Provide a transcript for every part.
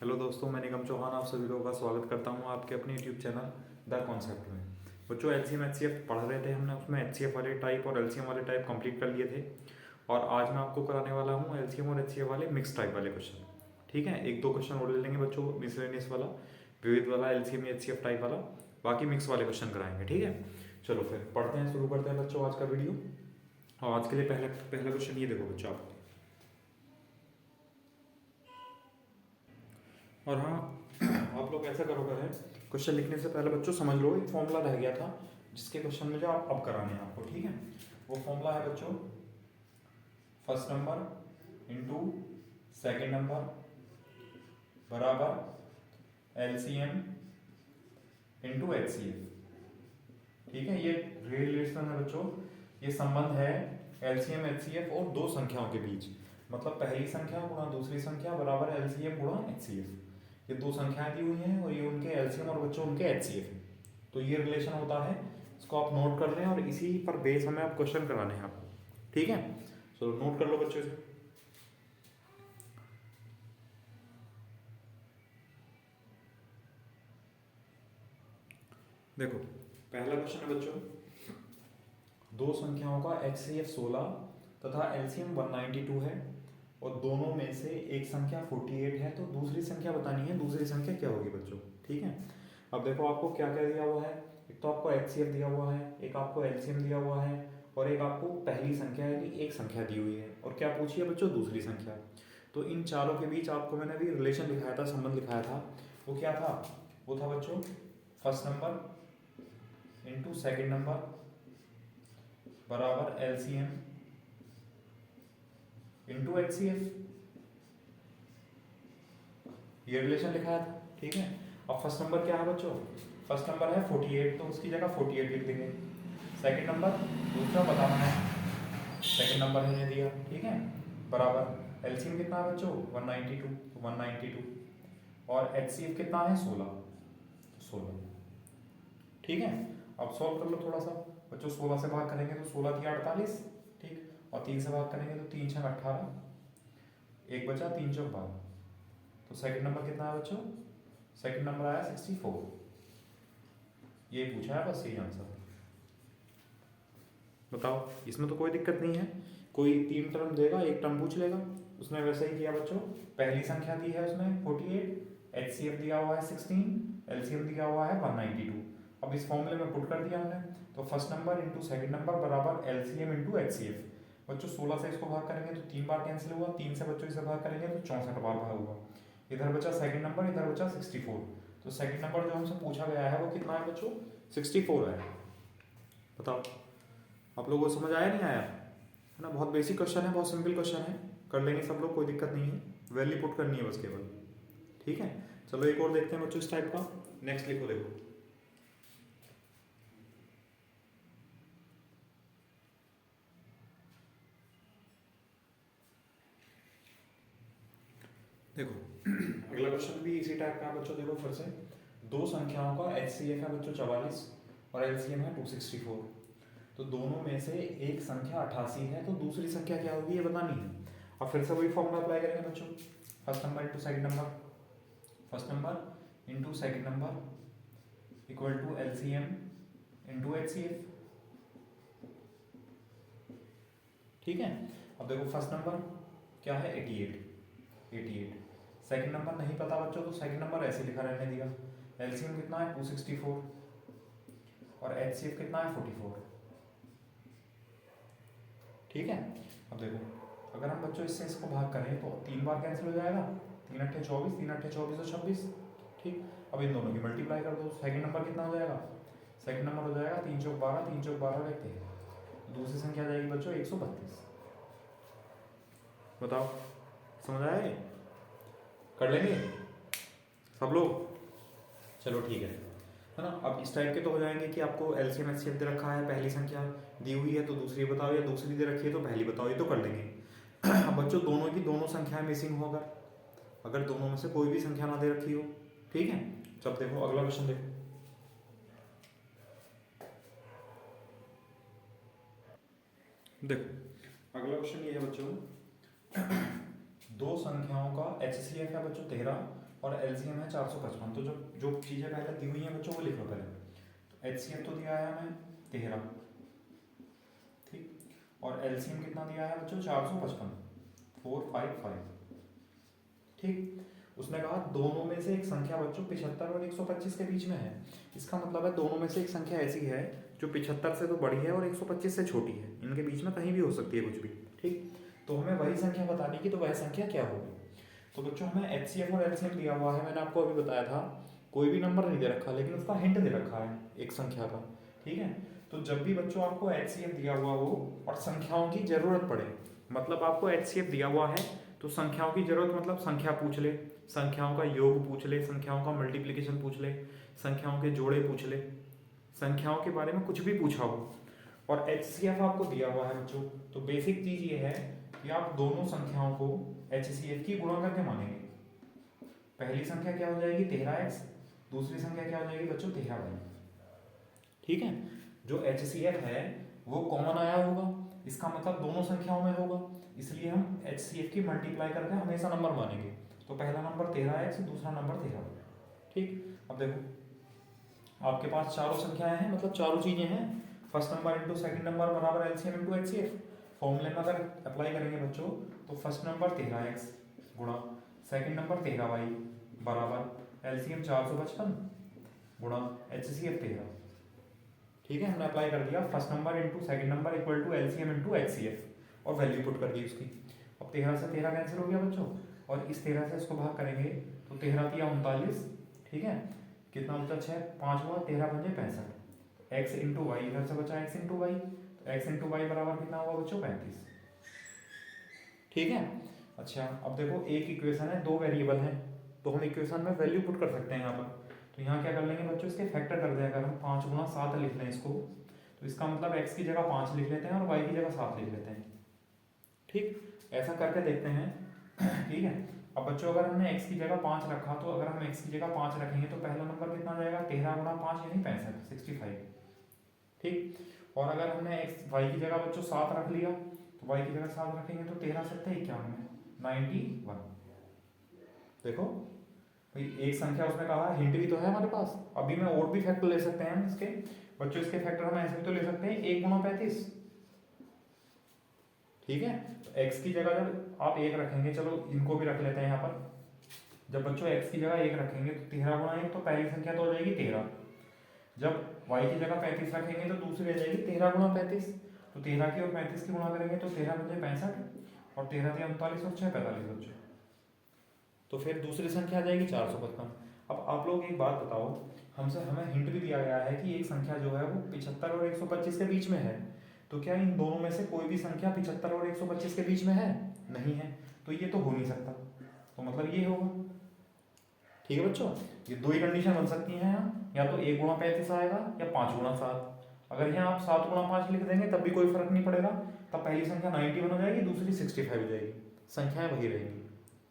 Hello दोस्तों, मैं निगम चौहान आप सभी लोगों का स्वागत करता हूं आपके अपने यूट्यूब चैनल द कॉन्सेप्ट में। बच्चों, एलसीएम एचसीएफ पढ़ रहे थे हमने, उसमें एचसीएफ वाले टाइप और एलसीएम वाले टाइप कंप्लीट कर लिए थे। और आज मैं आपको कराने वाला हूं एलसीएम और एचसीएफ वाले मिक्स टाइप वाले क्वेश्चन। ठीक है, एक दो क्वेश्चन और ले लेंगे बच्चों, मिसलेनियस वाला, विविध वाला, एलसीएम एचसीएफ टाइप वाला, बाकी मिक्स वाले क्वेश्चन कराएंगे। ठीक है, चलो फिर पढ़ते हैं, शुरू करते हैं बच्चों आज का वीडियो। और आज के लिए पहला पहला क्वेश्चन ये देखो बच्चों आप। और हाँ, आप लोग ऐसा करो है, क्वेश्चन लिखने से पहले बच्चों समझ लो, एक फॉर्मूला रह गया था जिसके क्वेश्चन मुझे आप अब कराने हैं आपको। ठीक है, वो फॉर्मूला है बच्चों, first number into second number बराबर एलसीएम इनटू एचसीएफ। ठीक है, ये रिलेशन है बच्चों, ये संबंध है एलसीएम एचसीएफ और दो संख्याओं के बीच। मतलब पहली संख्या गुणा दूसरी संख्या बराबर एलसीएम गुणा एचसीएफ। ये दो संख्याएं दी हुई हैं और ये उनके एलसीएम और बच्चों उनके एचसीएफ है। तो ये रिलेशन होता है, इसको आप नोट कर लें और इसी पर बेस हमें आप क्वेश्चन कराने हैं आपको। ठीक है, चलो नोट कर लो बच्चों से। देखो, पहला क्वेश्चन है बच्चों, दो संख्याओं का एचसीएफ 16 तथा एलसीएम 192 है और दोनों में से एक संख्या 48 है, तो दूसरी संख्या बतानी है, दूसरी संख्या क्या होगी बच्चों। ठीक है, अब देखो आपको क्या क्या दिया हुआ है। एक तो आपको एचसीएफ दिया हुआ है, एक आपको एलसीएम दिया हुआ है, और एक आपको पहली संख्या यानी एक संख्या दी हुई है, और क्या पूछी है बच्चों, दूसरी संख्या। तो इन चारों के बीच आपको मैंने अभी रिलेशन लिखाया था, संबंध लिखाया था, वो क्या था, वो था बच्चों first number into second number बराबर एलसीएम इंटू एचसीएफ। ये रिलेशन लिखाया था। ठीक है, अब फर्स्ट नंबर क्या है बच्चों, फर्स्ट नंबर है 48, तो उसकी जगह 48 लिख देंगे। सेकंड नंबर दूसरा बताना है, सेकंड नंबर हमने दिया। ठीक है, बराबर एलसीएम कितना है बच्चों 192, तो 192, और एचसीएफ कितना है 16, 16। ठीक है, अब सॉल्व कर लो थोड़ा सा बच्चों। 16 से भाग करेंगे तो 16 थी 48, ठीक, और 3 से भाग करेंगे तो 3 6 18, एक बचा 3 चौक 12। तो सेकंड नंबर कितना है बच्चों, सेकंड नंबर आया 64। ये पूछा है बस, यही आंसर। बताओ, इसमें तो कोई दिक्कत नहीं है, कोई तीन टर्म देगा एक टर्म पूछ लेगा। उसने वैसे ही किया बच्चों, पहली संख्या दी है उसमें 48, एचसीएफ दिया हुआ है 16, एलसीएम दिया हुआ है 192। अब इस फॉर्मूले में पुट कर दिया हमने, तो first number into second number बराबर एलसीएम इंटू एचसीएफ। बच्चों 16 से इसको भाग करेंगे तो 3 बार कैंसिल हुआ, 3 से बच्चों इसे भाग करेंगे तो 64 बार भाग हुआ। इधर बचा सेकंड नंबर, इधर बचा 64। तो सेकंड नंबर जो हमसे पूछा गया है वो कितना है बच्चों, 64 है। बताओ आप लोगों को समझ आया नहीं आया, है ना। बहुत बेसिक क्वेश्चन है, बहुत सिंपल क्वेश्चन है, कर लेंगे सब लोग, कोई दिक्कत नहीं है। वैल्यू पुट करनी है बस केवल। ठीक है, चलो एक और देखते हैं बच्चों इस टाइप का। नेक्स्ट लिखो, देखो देखो अगला क्वेश्चन भी इसी टाइप का है बच्चों। देखो फिर से, दो संख्याओं का एचसीएफ है बच्चों 44 और एलसीएम है 264। तो दोनों में से एक संख्या 88 है, तो दूसरी संख्या क्या होगी ये बतानी है। अब फिर से वही फॉर्मूला अप्लाई करेंगे बच्चों, first number into second number, first number into second number equal to LCM into HCF. ठीक है, अब देखो फर्स्ट नंबर क्या है 88, 88। सेकंड नंबर नहीं पता बच्चों, तो सेकंड नंबर ऐसे लिखा रहने दिया। एलसीएम कितना है 264 और एचसीएफ कितना है 44। ठीक है, अब देखो अगर हम बच्चों इससे इसको भाग करें तो 3 बार कैंसिल हो जाएगा, 3 अट्ठे 24, 3 अट्ठे 24 और 26। ठीक, अब इन दोनों की मल्टीप्लाई कर दो, सेकंड नंबर कितना हो जाएगा, सेकंड नंबर हो जाएगा 3 चौक 12, 3 चौक 12 रहते हैं। दूसरी संख्या जाएगी बच्चों 132। बताओ समझ आया ये, कर लेंगे सब लोग। चलो ठीक है ना। अब इस टाइप के तो हो जाएंगे कि आपको एलसीएम एचसीएफ दे रखा है, पहली संख्या दी हुई है तो दूसरी बताओ, या दूसरी दे रखी है तो पहली बताओ, ये तो कर लेंगे। अब बच्चों दोनों की दोनों संख्याएं मिसिंग हो, अगर अगर दोनों में से कोई भी संख्या ना दे रखी हो। ठीक है, जब देखो अगला क्वेश्चन देखो, देखो अगला क्वेश्चन ये है बच्चों, दो संख्याओं का एचसीएफ है बच्चों 13 और एलसीएम है 455। तो जो जो चीज़ें पहले दी हुई हैं बच्चों वो लिख लो पहले। तो एचसीएफ तो दिया है हमें 13, ठीक, और एलसीएम कितना दिया है बच्चों 455, 455, ठीक। उसने कहा दोनों में से एक संख्या बच्चों 75 और 125 के बीच में है। इसका मतलब है दोनों में से एक संख्या ऐसी है जो 75 से तो बड़ी है और 125 से छोटी है, इनके बीच में कहीं भी हो सकती है कुछ भी, ठीक। तो हमें वही संख्या बतानी कि तो वह संख्या क्या होगी। तो बच्चों हमें एचसीएफ और एलसीएम दिया हुआ है, मैंने आपको अभी बताया था, कोई भी नंबर नहीं दे रखा लेकिन उसका हिंट दे रखा है एक संख्या का, ठीक है। तो जब भी बच्चों आपको एचसीएफ दिया हुआ हो और संख्याओं की जरूरत पड़े, मतलब आपको एचसीएफ दिया हुआ है तो संख्याओं की जरूरत मतलब संख्या पूछ ले, संख्याओं का योग पूछ ले, संख्याओं का मल्टीप्लिकेशन पूछ ले, संख्याओं के जोड़े पूछ ले, संख्याओं के बारे में कुछ भी पूछा हो और एचसीएफ आपको दिया हुआ है बच्चों, तो बेसिक चीज ये है कि आप दोनों संख्याओं को एचसीएफ की गुणा करके मानेंगे। पहली संख्या क्या हो जाएगी 13x, दूसरी संख्या क्या हो जाएगी बच्चों 13y, ठीक है। जो एचसीएफ है वो कॉमन आया होगा, इसका मतलब दोनों संख्याओं में होगा, इसलिए हम एचसीएफ की मल्टीप्लाई करके हमेशा नंबर मानेंगे। तो पहला नंबर 13x, दूसरा नंबर 13y, ठीक। अब देखो आपके पास चारों संख्याएं हैं, मतलब चारों चीजें हैं, first number into second number बराबर एलसीएम इंटू एचसीएफ। फॉर्मूले में अगर अप्लाई करेंगे बच्चों तो फर्स्ट नंबर 13x गुणा सेकंड नंबर 13y बराबर एलसीएम 455 गुणा एचसीएफ 13, ठीक है। हमने अप्लाई कर दिया first number into second number equal to LCM into HCF और वैल्यू पुट कर दी उसकी। अब 13 से 13 कैंसिल हो गया बच्चों और इस 13 से इसको भाग करेंगे तो 13 या 39, ठीक है। कितना बचा 6, 5 हुआ, 13 बचे 65, एक्स इंटू वाई इधर से बचा एक्स इंटू वाई, तो एक्स इंटू वाई बराबर कितना हुआ बच्चों 35, ठीक है। अच्छा अब देखो एक इक्वेशन है, दो वेरिएबल हैं, तो हम इक्वेशन में वैल्यू पुट कर सकते हैं यहाँ पर। तो यहाँ क्या कर लेंगे बच्चों इसके फैक्टर कर दें, अगर हम 5 गुना 7 लिख लें इसको, तो इसका मतलब x की जगह 5 लिख लेते हैं और y की जगह 7 लिख लेते हैं, ठीक। ऐसा करके देखते हैं, ठीक है। अब बच्चों अगर हमने x की जगह 5 रखा तो अगर हम x की जगह 5 रखेंगे तो पहला नंबर कितना जाएगा 13 गुना 5 यानी 65, 65, ठीक। और अगर हमने x y की जगह बच्चों 7 रख लिया तो y की जगह 7 रखेंगे तो 13 7 91, 91। देखो भाई एक संख्या उसने कहा, हिंट भी तो है हमारे पास, अभी मैं और भी फैक्टर ले सकते हैं इसके बच्चों, इसके फैक्टर हम ऐसे भी तो ले सकते हैं 1 गुना 35, ठीक है। तो x की जगह जब आप 1 रखेंगे, चलो इनको भी रख लेते हैं यहाँ पर, जब बच्चों x की जगह 1 रखेंगे तो 13 गुना 1 तो पहली संख्या तो हो जाएगी 13, जब y की जगह 35 रखेंगे तो दूसरी आ जाएगी 13 गुना 35, तो 13 की और 35 की गुणा करेंगे तो 13 बचे 65 और 13 थे 39 और 6 45 बच्चों, तो फिर दूसरी संख्या आ जाएगी 455। अब आप लोग एक बात बताओ, हमसे हमें हिंट भी दिया गया है कि एक संख्या जो है वो 75 और 125 के बीच में है, तो क्या इन दोनों में से कोई भी संख्या 75 और 125 के बीच में है? नहीं है, तो ये तो हो नहीं सकता, तो मतलब ये होगा, ठीक है बच्चों। ये दो ही कंडीशन बन सकती हैं यहाँ, या तो 1 गुणा 35 आएगा या 5 गुणा 7। अगर यहाँ आप 7 गुणा 5 लिख देंगे तब भी कोई फर्क नहीं पड़ेगा, तब पहली संख्या 91 हो जाएगी, दूसरी 65 हो जाएगी, संख्याएं वही रहेंगी,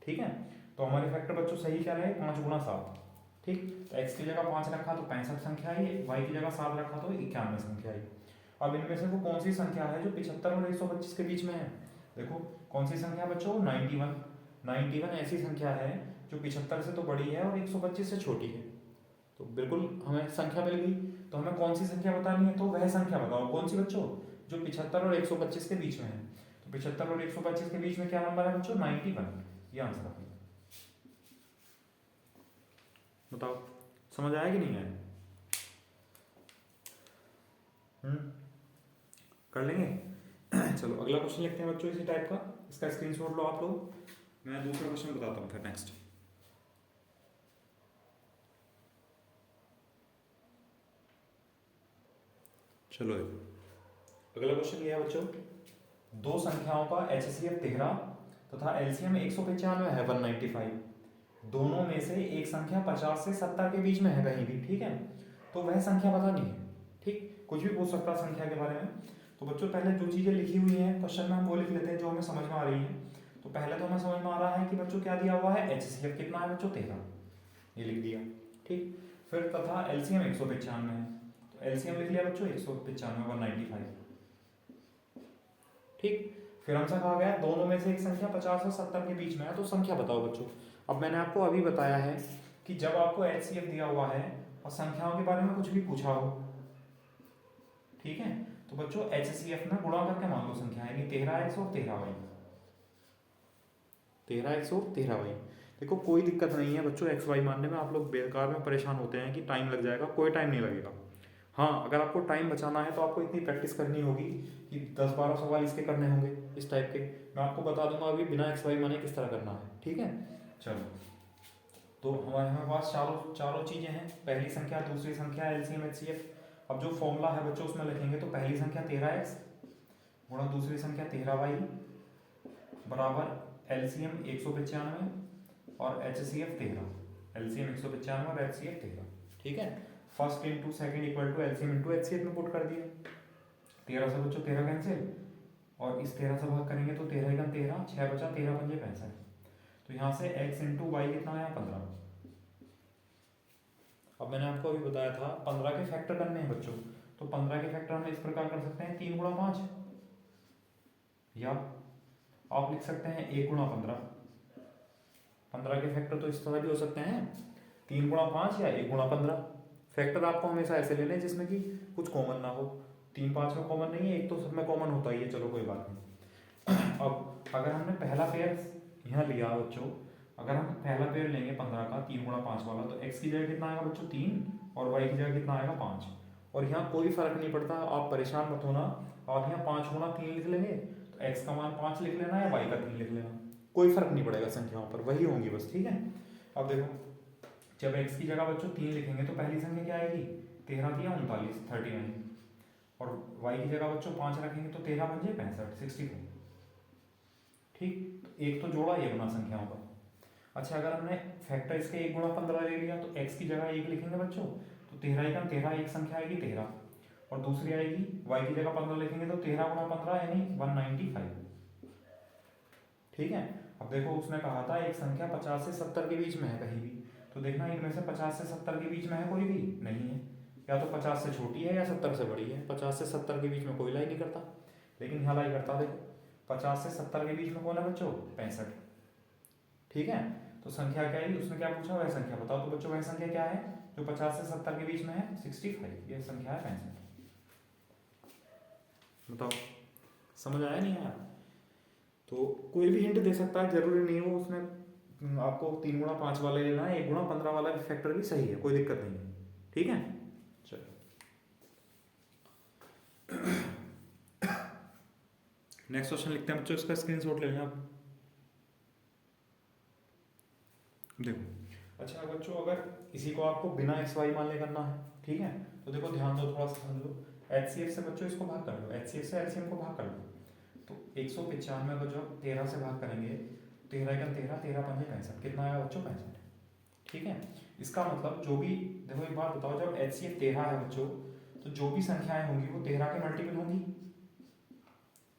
ठीक है। तो हमारे फैक्टर बच्चों सही क्या रहे 5 गुणा 7, ठीक। तो x की जगह 5 रखा तो 65 संख्या आई, y की जगह 7 रखा तो 91 संख्या आई। अब इनमें से वो कौन सी संख्या है जो 75 और 125 के बीच में है? देखो कौन सी संख्या बच्चों 91, 91 ऐसी संख्या है जो 75 से तो बड़ी है और 125 से छोटी है, तो बिल्कुल हमें संख्या मिल गई। तो हमें कौन सी संख्या बतानी है, तो वह संख्या बताओ कौन सी बच्चों जो 75 और 125 के बीच में है। तो 75 और 125 के बीच में क्या नंबर है बच्चों 91, ये आंसर है। बताओ समझ आया कि नहीं आया? कर लेंगे। चलो अगला क्वेश्चन लिखते हैं बच्चों इसी टाइप का, इसका स्क्रीनशॉट लो आप लोग, मैं दूसरा क्वेश्चन बताता हूँ फिर नेक्स्ट। चलो अगला क्वेश्चन ये है बच्चों, दो संख्याओं का एचसीएफ 13 तथा एलसीएम 195 है 195, दोनों में से एक संख्या 50 से 70 के बीच में है कहीं भी, ठीक है। तो वह संख्या बतानी है, ठीक, कुछ भी पूछ सकता है संख्या के बारे में। तो बच्चों पहले जो चीज़ें लिखी हुई हैं क्वेश्चन में हम वो लिख लेते हैं जो हमें समझ में आ रही है। तो पहले तो हमें समझ में आ रहा है कि बच्चों क्या दिया हुआ है, एचसीएफ कितना है बच्चों 13, ये लिख दिया, ठीक। फिर तथा एलसीएम 195 है, तो एलसीएम लिख लिया बच्चों 195 195, ठीक। फिर हमसे कहा गया दोनों में से एक संख्या 50 और 70 के बीच में है, तो संख्या बताओ बच्चों। अब मैंने आपको अभी बताया है कि जब आपको एचसीएफ दिया हुआ है और संख्याओं के बारे में कुछ भी पूछा हो, ठीक है, तो बच्चों एचसीएफ में गुणा करके मान लो संख्या, यानी 13x और 13y, 13x और 13y। देखो कोई दिक्कत नहीं है बच्चों एक्स वाई मानने में, आप लोग बेकार में परेशान होते हैं कि टाइम लग जाएगा, कोई टाइम नहीं लगेगा। हाँ, अगर आपको टाइम बचाना है तो आपको इतनी प्रैक्टिस करनी होगी कि 10-12 सवाल इसके करने होंगे इस टाइप के। मैं आपको बता दूंगा अभी बिना एक्स वाई माने किस तरह करना है, ठीक है। चलो, तो हमारे पास चारों चारों चीज़ें हैं, पहली संख्या, दूसरी संख्या, एलसीएम एचसीएफ। अब जो फॉर्मूला है बच्चों उसमें लिखेंगे, तो पहली संख्या 13x गुणा दूसरी संख्या 13y बराबर एलसीएम 195 और एचसीएफ 13, एलसीएम 195 और एचसीएफ 13, ठीक है। First into second equal to LCM into HCF में पुट कर दिया। 13 से बच्चों 13 कैंसिल, और इस 13 से भाग करेंगे तो 13 एकम 13, 6 बचा, 13 पंजे 65। तो यहाँ से x इंटू वाई कितना आया 15। अब मैंने आपको अभी बताया था 15 के फैक्टर करने हैं बच्चों, तो 15 के फैक्टर हम इस प्रकार कर सकते हैं 3 गुणा 5, या आप लिख सकते हैं 1 गुणा 15। 15 के फैक्टर तो इस तरह भी हो सकते हैं 3 गुणा 5 या 1 गुणा 15। फैक्टर आपको हमेशा ऐसे लेने हैं जिसमें कि कुछ कॉमन ना हो। 3 5 में कॉमन नहीं है, एक तो सब में कॉमन होता ही है, चलो कोई बात नहीं। अब अगर हमने पहला पेयर यहाँ लिया बच्चों, अगर हम पहला पेयर लेंगे 15 का 3 गुणा 5 वाला, तो x की जगह कितना आएगा बच्चों 3 और y की जगह कितना आएगा 5। और यहाँ कोई फर्क नहीं पड़ता, आप परेशान मत होना, आप यहाँ 5 गुणा 3 लिख लेंगे तो x का मान 5 लिख लेना या y का 3 लिख लेना, कोई फर्क नहीं पड़ेगा, संख्याओं पर वही होंगी बस, ठीक है। अब देखो, जब x की जगह बच्चों 3 लिखेंगे तो पहली संख्या क्या आएगी 13 दिया 39 39, और y की जगह बच्चों 5 रखेंगे तो 13 पंजे 65 64, ठीक। तो एक तो जोड़ा ये बना संख्याओं का। अच्छा, अगर हमने फैक्टर इसके 1 गुणा 15 ले लिया तो x की जगह 1 लिखेंगे बच्चों, तो 13 एकम 13 एक संख्या आएगी 13, और दूसरी आएगी y की जगह 15 लिखेंगे तो 13 गुणा 15 यानी 195, ठीक है। अब देखो उसने कहा था एक संख्या 50 से 70 के बीच में है कहीं भी, तो देखना इनमें से 50 से 70 के बीच में है कोई भी नहीं है, या तो 50 से छोटी है या 70 से बड़ी है। 50 से 70 के बीच में कोई लाई नहीं करता, लेकिन यहाँ लाई करता। देखो 50 से 70 के बीच में कौन है बच्चों 65, ठीक है। तो संख्या क्या है, उसने क्या पूछा वह संख्या बताओ, तो बच्चों वह संख्या क्या है जो 50 से 70 के बीच में है 65, यह संख्या है 65। बताओ समझ आया नहीं आया। तो कोई भी हिंट दे सकता है, जरूरी नहीं हो उसने आपको 3 गुणा 5 वाला लेना है, 1 गुणा 15 वाला भी फैक्टर भी सही है, कोई दिक्कत नहीं है, ठीक है। चलो नेक्स्ट क्वेश्चन लिखते हैं बच्चों, इसका स्क्रीनशॉट ले लेना आप। देखो अच्छा बच्चों, अगर इसी को आपको बिना एक्स वाई मान ले करना है, ठीक है, तो देखो ध्यान दो, थोड़ा सा समझ लो। एचसीएफ से बच्चों इसको भाग कर लो, एचसीएफ से एलसीएम को भाग कर लो, तो 195 को जब 13 से भाग करेंगे, 13 एकम 13, 13 पंजे 65, कितना आएगा बच्चों 65, ठीक है। इसका मतलब जो भी, देखो एक बात बताओ, जब एचसीएफ 13 है बच्चों, तो जो भी संख्याएं होंगी वो 13 के मल्टीपल होंगी,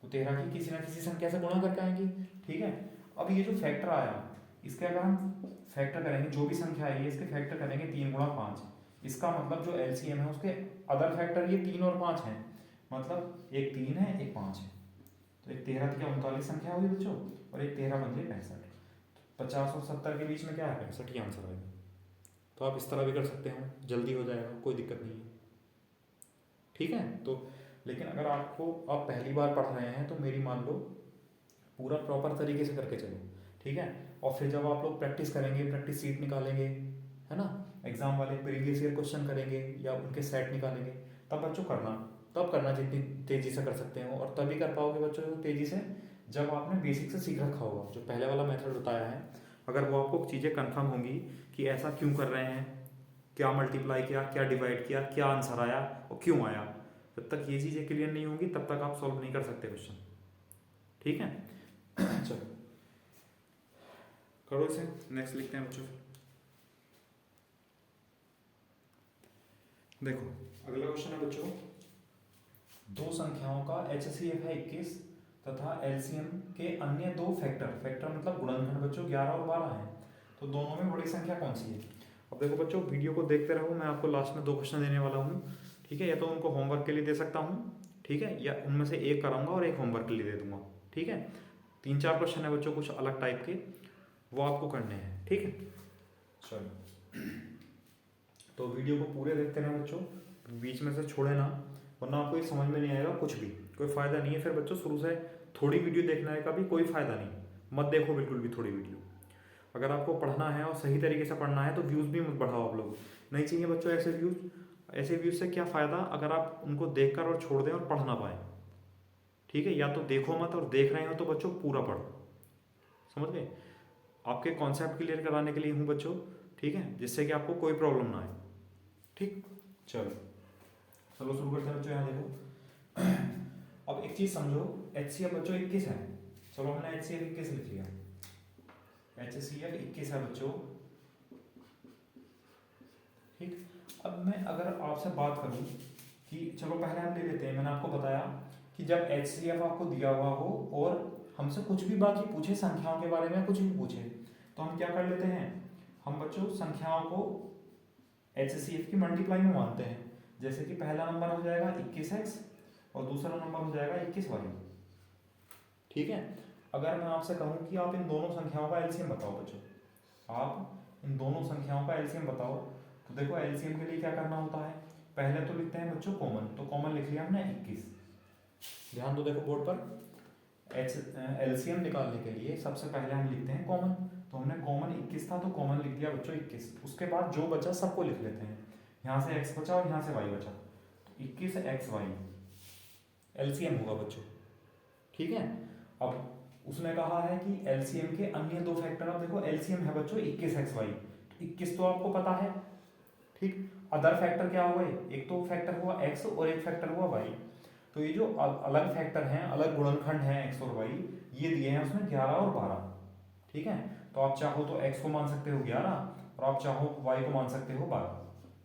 वो 13 की किसी ना किसी संख्या से गुणा करके आएंगी, ठीक है। अब ये जो फैक्टर आया, इसके अगर हम फैक्टर करेंगे, जो भी संख्या आई है इसके फैक्टर करेंगे 3 गुणा 5, इसका मतलब जो एलसीएम है उसके अदर फैक्टर ये 3 और 5 हैं, मतलब एक 3 है एक 5 है, तो एक 13 की 39 संख्या हुई बच्चों, और एक 13 पंजे 65, 50 और 70 के बीच में क्या है 65 ही आंसर आएगा। तो आप इस तरह भी कर सकते हो, जल्दी हो जाएगा, कोई दिक्कत नहीं है, ठीक है। तो लेकिन अगर आपको आप पहली बार पढ़ रहे हैं तो मेरी मान लो पूरा प्रॉपर तरीके से करके चलो, ठीक है। और फिर जब आप लोग प्रैक्टिस करेंगे, प्रैक्टिस सीट निकालेंगे, है ना, एग्जाम वाले प्रीवियस ईयर क्वेश्चन करेंगे या उनके सेट निकालेंगे, तब बच्चों करना, तब करना जितनी तेजी से कर सकते हो, और तभी कर पाओगे बच्चों तेजी से जब आपने बेसिक से सीख रखा होगा। जो पहले वाला मेथड बताया है, अगर वो आपको चीज़ें कंफर्म होंगी कि ऐसा क्यों कर रहे हैं, क्या मल्टीप्लाई किया, क्या डिवाइड किया, क्या आंसर आया और क्यों आया, जब तक ये चीज़ें क्लियर नहीं होंगी तब तक आप सॉल्व नहीं कर सकते क्वेश्चन, ठीक है। चलो करो इसे, नेक्स्ट लिखते हैं बच्चों। देखो अगला क्वेश्चन है बच्चों, दो संख्याओं का एचसीएफ है 21 तथा एलसीएम के अन्य दो फैक्टर मतलब गुणनखंड बच्चों 11 और 12 हैं, तो दोनों में बड़ी संख्या कौन सी है। अब देखो बच्चों वीडियो को देखते रहो, मैं आपको लास्ट में 2 क्वेश्चन देने वाला हूँ, ठीक है, या तो उनको होमवर्क के लिए दे सकता हूँ, ठीक है, या उनमें से एक कराऊंगा और एक होमवर्क के लिए दे दूंगा, ठीक है, 3-4 क्वेश्चन है बच्चों कुछ अलग टाइप के, वो आपको करने हैं। ठीक है, चलो तो वीडियो को पूरे देखते रहना बच्चों, बीच में से छोड़े ना, वरना आपको ये समझ में नहीं आएगा कुछ भी, कोई फ़ायदा नहीं है। फिर बच्चों शुरू से थोड़ी वीडियो देखने का भी कोई फ़ायदा नहीं, मत देखो बिल्कुल भी थोड़ी वीडियो। अगर आपको पढ़ना है और सही तरीके से पढ़ना है तो व्यूज़ भी मत बढ़ाओ आप लोग, नहीं चाहिए बच्चों ऐसे व्यूज़। ऐसे व्यूज़ से क्या फ़ायदा अगर आप उनको देख कर और छोड़ दें और पढ़ ना पाएँ। ठीक है, या तो देखो मत, और देख रहे हो तो बच्चों पूरा पढ़ो, समझ गए। आपके कॉन्सेप्ट क्लियर कराने के लिए हूँ बच्चों, ठीक है, जिससे कि आपको कोई प्रॉब्लम ना आए। ठीक, चलो चलो शुरू करते हैं बच्चों। यहाँ देखो, अब एक चीज़ समझो, HCF बच्चों 21 है। चलो हमने HCF 21 लिख लिया, HCF 21 है बच्चों। ठीक, अब मैं अगर आपसे बात करूं कि चलो पहले हम ले लेते हैं, मैंने आपको बताया कि जब HCF आपको दिया हुआ हो और हमसे कुछ भी बाकी पूछे, संख्याओं के बारे में कुछ भी पूछे, तो हम क्या कर लेते हैं, हम बच्चों संख्याओं को HCF की मल्टीप्लाई में मानते हैं। जैसे कि पहला नंबर हो जाएगा 21x और दूसरा नंबर हो जाएगा 21y। ठीक है, अगर मैं आपसे कहूँ कि आप इन दोनों संख्याओं का एलसीएम बताओ बच्चों, आप इन दोनों संख्याओं का एलसीएम बताओ, तो देखो एलसीएम के लिए क्या करना होता है, पहले तो लिखते हैं बच्चों कॉमन, तो कॉमन लिख लिया हमने 21। ध्यान दो, देखो बोर्ड पर एलसीएम निकालने के लिए सबसे पहले हम लिखते हैं कॉमन, तो हमने कॉमन 21 था तो कॉमन लिख दिया बच्चों 21। उसके बाद जो बचा सबको लिख लेते हैं, यहाँ से x बचा और यहाँ से y बचा, तो 21xy एलसीएम होगा बच्चों। ठीक है, अब उसने कहा है कि एलसीएम के अन्य दो फैक्टर, अब देखो एलसीएम है बच्चों 21xy, 21 तो आपको पता है। ठीक, अदर फैक्टर क्या हुए, एक तो फैक्टर हुआ x और एक फैक्टर हुआ y, तो ये जो अलग फैक्टर हैं, अलग गुणनखंड हैं x और y, ये दिए हैं उसमें 11 और 12। ठीक है, तो आप चाहो तो x को मान सकते हो 11 और आप चाहो y को मान सकते हो 12,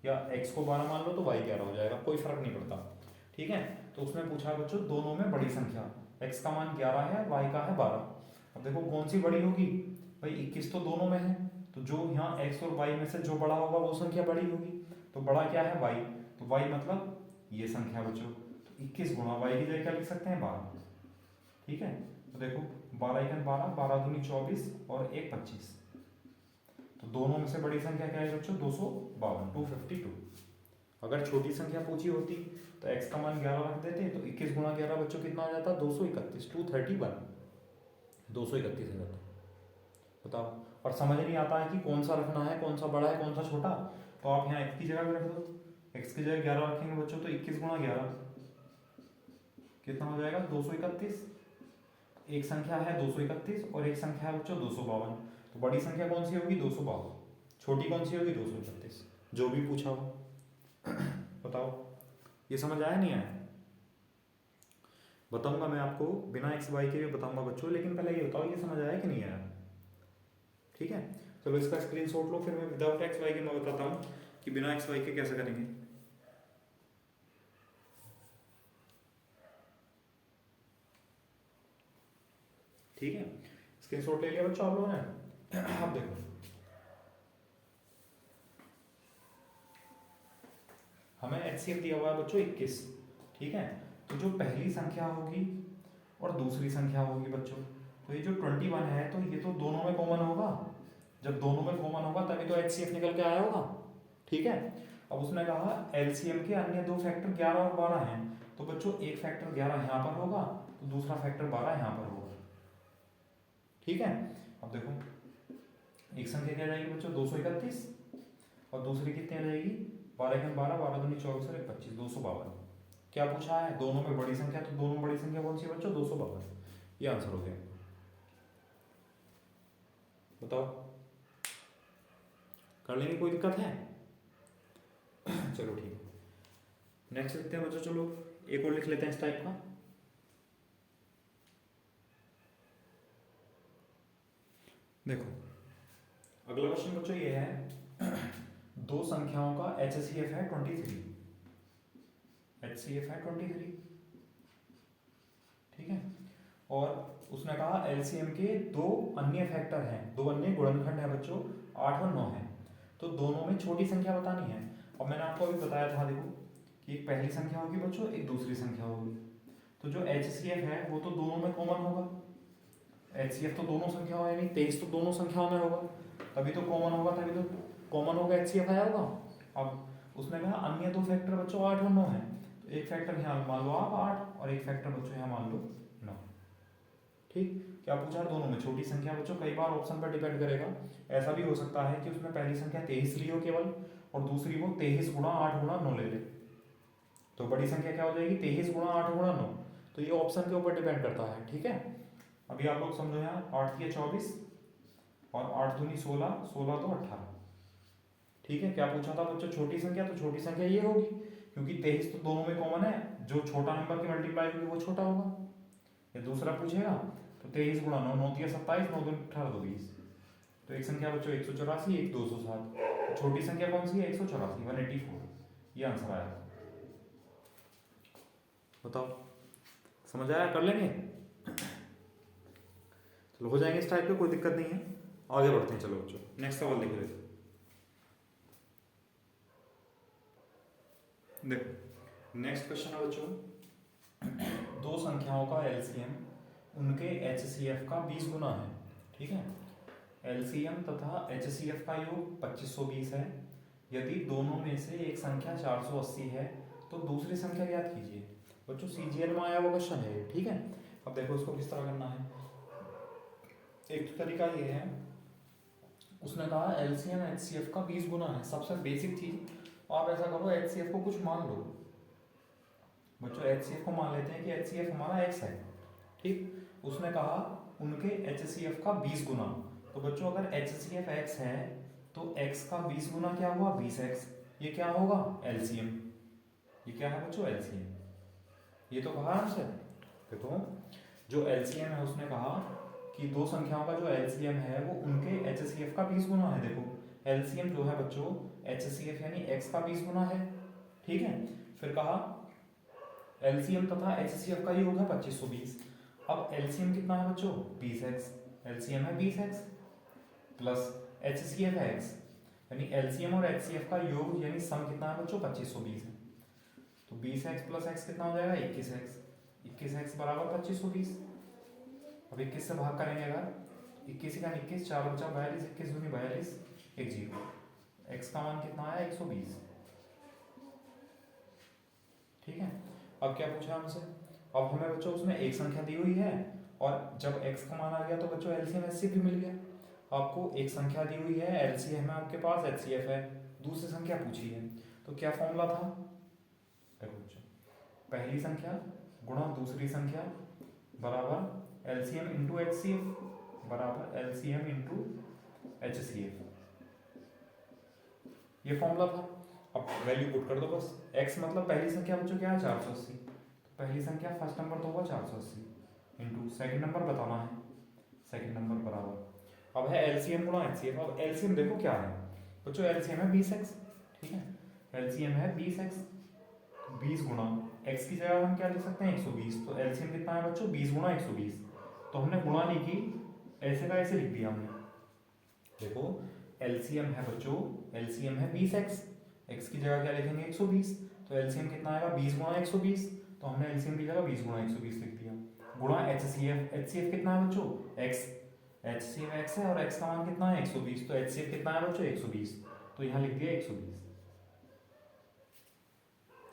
या x को 12 मान लो तो y 11 हो जाएगा, कोई फर्क नहीं पड़ता। ठीक है, तो उसने पूछा बच्चों दोनों में बड़ी संख्या, x का मान 11 है, y का है 12। अब देखो कौन सी बड़ी होगी, भाई 21 तो दोनों में है, तो जो यहाँ x और y में से जो बड़ा होगा वो संख्या बड़ी होगी, तो बड़ा क्या है y, तो y मतलब ये संख्या बच्चों, तो 21 गुणा y की जगह क्या लिख सकते हैं 12। ठीक है, तो देखो 12 1 12, 12 दूनी 24 और 1 25, तो दोनों में से बड़ी संख्या क्या है बच्चों 252, 252। अगर छोटी संख्या पूछी होती तो x का मान 11 रख देते, तो 21 गुणा 11 बच्चों कितना हो जाता, 231, 231, 231 हो जाता। बताओ, और समझ नहीं आता है कि कौन सा रखना है, कौन सा बड़ा है कौन सा छोटा, तो आप यहाँ x की जगह भी रख दो, x की जगह 11 रखेंगे बच्चों, तो 21 गुणा 11 कितना हो जाएगा 231। एक संख्या है 231 और एक संख्या है बच्चों 252, तो बड़ी संख्या कौन सी होगी 252, छोटी कौन सी होगी 231, जो भी पूछा हो। बताओ, ये समझ आया नहीं आया, बताऊंगा मैं आपको, बिना एक्स वाई के भी बताऊंगा बच्चों, लेकिन पहले ये बताओ ये समझ आया कि नहीं आया। ठीक है, चलो इसका स्क्रीनशॉट लो, फिर मैं विदाउट एक्स वाई के मैं बताता हूँ कि बिना एक्स वाई के कैसे करेंगे। ठीक है, स्क्रीनशॉट ले लिया बच्चों आप लोगों ने। आप देखो, हमें एचसीएफ दिया हुआ है बच्चों 21। ठीक है, तो जो पहली संख्या होगी और दूसरी संख्या होगी बच्चों, तो ये जो 21 है तो ये तो दोनों में कॉमन होगा, जब दोनों में कॉमन होगा तभी तो एचसीएफ निकल के आया होगा। ठीक है, अब उसने कहा एलसीएम के अन्य दो फैक्टर 11 और 12 हैं, तो बच्चों एक फैक्टर 11 यहाँ पर होगा तो दूसरा फैक्टर 12 यहाँ पर होगा। ठीक है, अब देखो एक संख्या क्या जाएगी बच्चों 231 और दूसरी कितनी आ जाएगी 12 12, 12 दूनी 24 और 25, 252। क्या पूछा है, दोनों में बड़ी संख्या, तो दोनों बड़ी संख्या कौन सी है बच्चों 252, ये आंसर हो गया। बताओ, कर लेंगे, कोई दिक्कत है। चलो ठीक है, नेक्स्ट लिखते हैं बच्चों, चलो एक और लिख लेते हैं इस टाइप का। देखो अगला क्वेश्चन बच्चों ये है, दो संख्याओं का HCF है 23, HCF है 23। ठीक है, और उसने कहा एलसीएम के दो अन्य फैक्टर हैं, दो अन्य गुणनखंड है बच्चों 8 और 9 है, तो दोनों में छोटी संख्या बतानी है। और मैंने आपको अभी बताया था देखो कि एक पहली संख्या होगी बच्चों, एक दूसरी संख्या होगी, तो तो जो HCF है वो तो दोनों में कॉमन होगा, HCF तो दोनों संख्याओं यानी 23 तो दोनों संख्याओं में होगा, तभी तो कॉमन होगा, तभी तो कॉमन होगा HCF आया होगा। अब उसने कहा अन्य दो फैक्टर बच्चों 8 और 9 है, तो एक फैक्टर यहाँ मान लो आप 8 और एक फैक्टर बच्चों यहाँ मान लो 9। ठीक, क्या पूछा दोनों में छोटी संख्या बच्चों, कई बार ऑप्शन पर डिपेंड करेगा, ऐसा भी हो सकता है कि उसने पहली संख्या 23 ली हो केवल और दूसरी वो 23 गुणा 8 गुणा 9 ले ले, तो बड़ी संख्या क्या हो जाएगी 23 गुणा 8 गुणा 9, तो ये ऑप्शन के ऊपर डिपेंड करता है। ठीक है, अभी आप लोग समझो यहाँ 8 की 24 और 8 दूनी 16, 16 तो 18। ठीक है, क्या पूछा था बच्चों छोटी संख्या, तो छोटी संख्या ये होगी क्योंकि 23 तो दोनों में कॉमन है, जो छोटा नंबर की मल्टीप्लाई होगी वो छोटा होगा। ये दूसरा पूछेगा तो 23 गुणा 9, 9 दिया 27, 9 दूनी 18 तो 20, तो एक संख्या बच्चों 184, एक 207, छोटी संख्या कौन सी है 184, 184, ये आंसर आया। बताओ समझ आया, कर लेंगे, चलो हो जाएंगे इस टाइप के, कोई दिक्कत नहीं है, आगे बढ़ते हैं। चलो बच्चों नेक्स्ट सवाल लिख लेते हैं। देखो नेक्स्ट क्वेश्चन है बच्चों, दो संख्याओं का एलसीएम उनके एचसीएफ का 20 गुना है। ठीक है, एलसीएम तथा एचसीएफ का योग 2520 है। यदि दोनों में से एक संख्या 480 है तो दूसरी संख्या ज्ञात कीजिए। बच्चों सीजीएल में आया हुआ क्वेश्चन है। ठीक है, अब देखो इसको किस तरह करना है। एक तो तरीका ये है, उसने कहा एलसीएम एचसीएफ का 20 गुना है, सबसे बेसिक चीज आप ऐसा करो एचसीएफ को कुछ मान लो। बच्चों एचसीएफ को मान लेते हैं कि एचसीएफ हमारा एक्स है। ठीक, उसने कहा उनके एचसीएफ का 20 गुना, तो बच्चों अगर एचसीएफ एक्स है तो एक्स का 20 गुना क्या हुआ 20x, ये क्या होगा एलसीएम, ये क्या है बच्चों एलसीएम, ये तो कहा हमसे। देखो जो एलसीएम है उसने कहा कि दो संख्याओं का जो एलसीएम है वो उनके एचसीएफ का 20 गुना है। देखो एलसीएम जो है बच्चों एचसीएफ यानी एक्स का 20 गुना है। ठीक है, फिर कहा एलसीएम तथा एचसीएफ का योग है 2520। अब एलसीएम कितना है बच्चों 20x, एलसीएम है 20x प्लस एचसीएफ है x, यानी एलसीएम और एचसीएफ का योग यानी सम कितना है बच्चों 2520 है। तो 20x प्लस x कितना हो जाएगा 21x, 21x बराबर 2520। अब 21 से भाग करेंगे अगर 21 का 21, 4 बचा 42, 21 दूनी 42, 1 0, x का मान कितना आया 120। ठीक है, अब क्या पूछा हमसे, अब हमें बच्चों उसमें एक संख्या दी हुई है और जब x का मान आ गया तो बच्चों एलसीएम एचसीएफ भी मिल गया। आपको एक संख्या दी हुई है, एलसीएम है आपके पास, एचसीएफ है, दूसरी संख्या पूछी है, तो क्या फॉर्मूला था, देखो बच्चों पहली संख्या गुणा दूसरी संख्या बराबर एलसीएम इंटू एचसीएफ बराबर एलसीएम इंटू एचसीएफ, ये फॉर्मूला था। अब वैल्यू पुट कर दो बस, x मतलब पहली संख्या बच्चों क्या है 480, तो पहली संख्या फर्स्ट नंबर तो होगा 480 इंटू सेकंड नंबर बताना है, सेकंड नंबर बराबर अब है एलसीएम गुणा एचसीएफ। अब एलसीएम देखो क्या है बच्चों, एलसीएम है 20x। ठीक है, एलसीएम है 20x, 20 गुणा x की जगह हम क्या लिख सकते हैं 120, तो एलसीएम कितना है बच्चों 20 गुणा 120, तो हमने गुणा नहीं की, ऐसे का ऐसे लिख दिया हमने। देखो एलसीएम है बच्चों, एलसीएम है 20x, x की जगह क्या लिखेंगे 120, तो एलसीएम कितना आएगा 20 गुणा 120, तो हमने एलसीएम की जगह 20 गुणा 120 लिख दिया। गुणा एचसीएफ, एचसीएफ कितना है बच्चों x, एचसीएफ x है और x का मान कितना है 120, तो एचसीएफ कितना है बच्चों 120, तो यहाँ लिख दिया 120।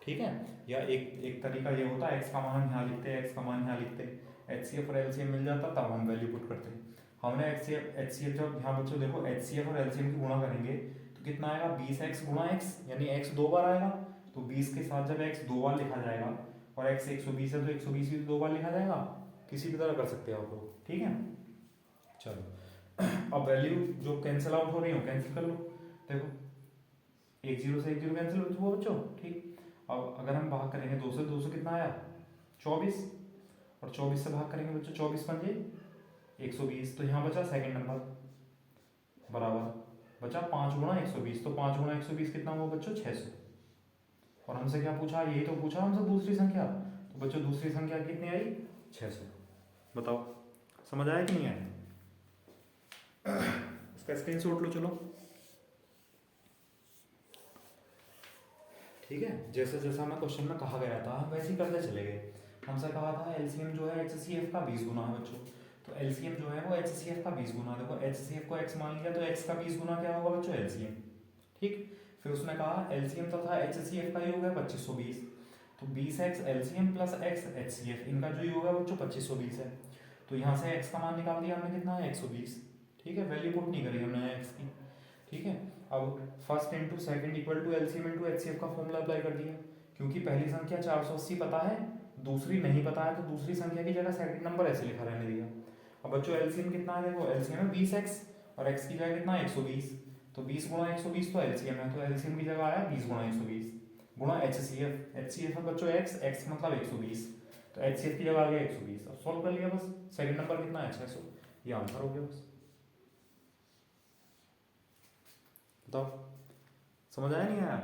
ठीक है, या एक तरीका ये होता है x का मान हम यहाँ लिखते हैं, x का मान यहाँ लिखते हैं, एचसीएफ और एलसीएम मिल जाता तब हम वैल्यू पुट करते हैं। हमने एचसीएफ जब यहाँ बच्चों देखो एचसीएफ और एलसीएम की गुणा करेंगे तो कितना आएगा 20x गुणा x, यानी x 2 बार आएगा, तो 20 के साथ जब x 2 बार लिखा जाएगा और x 120 है तो 120 भी 2 बार लिखा जाएगा, किसी भी तरह कर सकते हैं आप लोग। ठीक है, चलो अब वैल्यू जो कैंसिल आउट हो रही हो कैंसिल कर लो। देखो 1 0 से 1 0 कैंसिल हुआ बच्चों। ठीक, अब अगर हम भाग करेंगे 2 से, 2 से कितना आया 24, और 24 से भाग करेंगे बच्चों 24 पंजे 120, तो यहाँ बचा सेकंड नंबर बराबर बचा 5 गुणा 120, तो 5 गुणा 120 कितना हुआ बच्चों 600। और हमसे क्या पूछा, यही तो पूछा हमसे दूसरी संख्या, तो बच्चों दूसरी संख्या कितनी आई 600। बताओ समझ आया कि नहीं आया, इसका स्क्रीनशॉट लो चलो। ठीक है, जैसे जैसा हमें क्वेश्चन में कहा गया था हम वैसे ही करते चले गए। हमसे कहा था एलसीएम जो है HCF का 20 गुना है बच्चों, तो एलसीएम जो है वो HCF का 20 गुना, देखो HCF को x मान लिया तो x का 20 गुना क्या होगा बच्चों एलसीएम, ठीक। फिर उसने कहा एलसीएम तथा HCF का योग है 2520, तो 20x LCM plus x HCF इनका जो योग है बच्चों 2520 है, तो यहाँ से x का मान निकाल दिया हमने कितना है 120, ठीक है, वैल्यू पुट नहीं करी हमने x की, ठीक है। अब first into second equal to LCM into HCF का फॉर्मूला अप्लाई कर दिया, क्योंकि पहली संख्या 480 पता है, दूसरी नहीं पता है, तो दूसरी संख्या की जगह सेकंड नंबर ऐसे लिखा रहने दिया। अब बच्चों एलसीएम कितना है, देखो एलसीएम है 20x और x की जगह कितना है 120, तो 20 गुणा 120 तो एलसीएम है, तो एलसीएम की जगह आया 20 गुणा 120 गुणा HCF है बच्चों x मतलब 120, तो HCF की जगह आ गया 120। अब सॉल्व कर लिया बस, सेकंड नंबर कितना है 600, ये आंसर हो गया बस। बताओ समझ आया नहीं आया,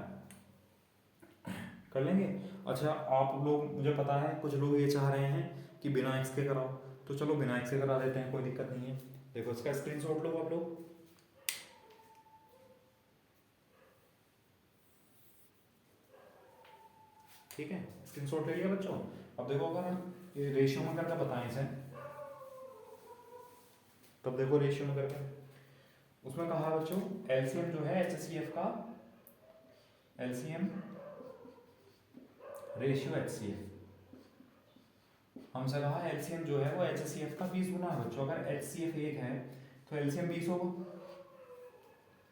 कर लेंगे। अच्छा आप लोग, मुझे पता है कुछ लोग ये चाह रहे हैं कि बिना x के कराओ, तो चलो बिना x के करा देते हैं, कोई दिक्कत नहीं है। देखो इसका स्क्रीनशॉट लो आप लोग, ठीक है, स्क्रीनशॉट ले लिया बच्चों। अब देखो अगर हम रेशियो में करके बताएं इसे, तब देखो रेशियो में करके उसमें कहा बच्चों एलसीएम जो है HCF का, एलसीएम रेशियो HCF, हमसे कहा एलसीएम जो है वो HCF का 20 गुना है बच्चों, अगर HCF 1 है तो एलसीएम 20 होगा,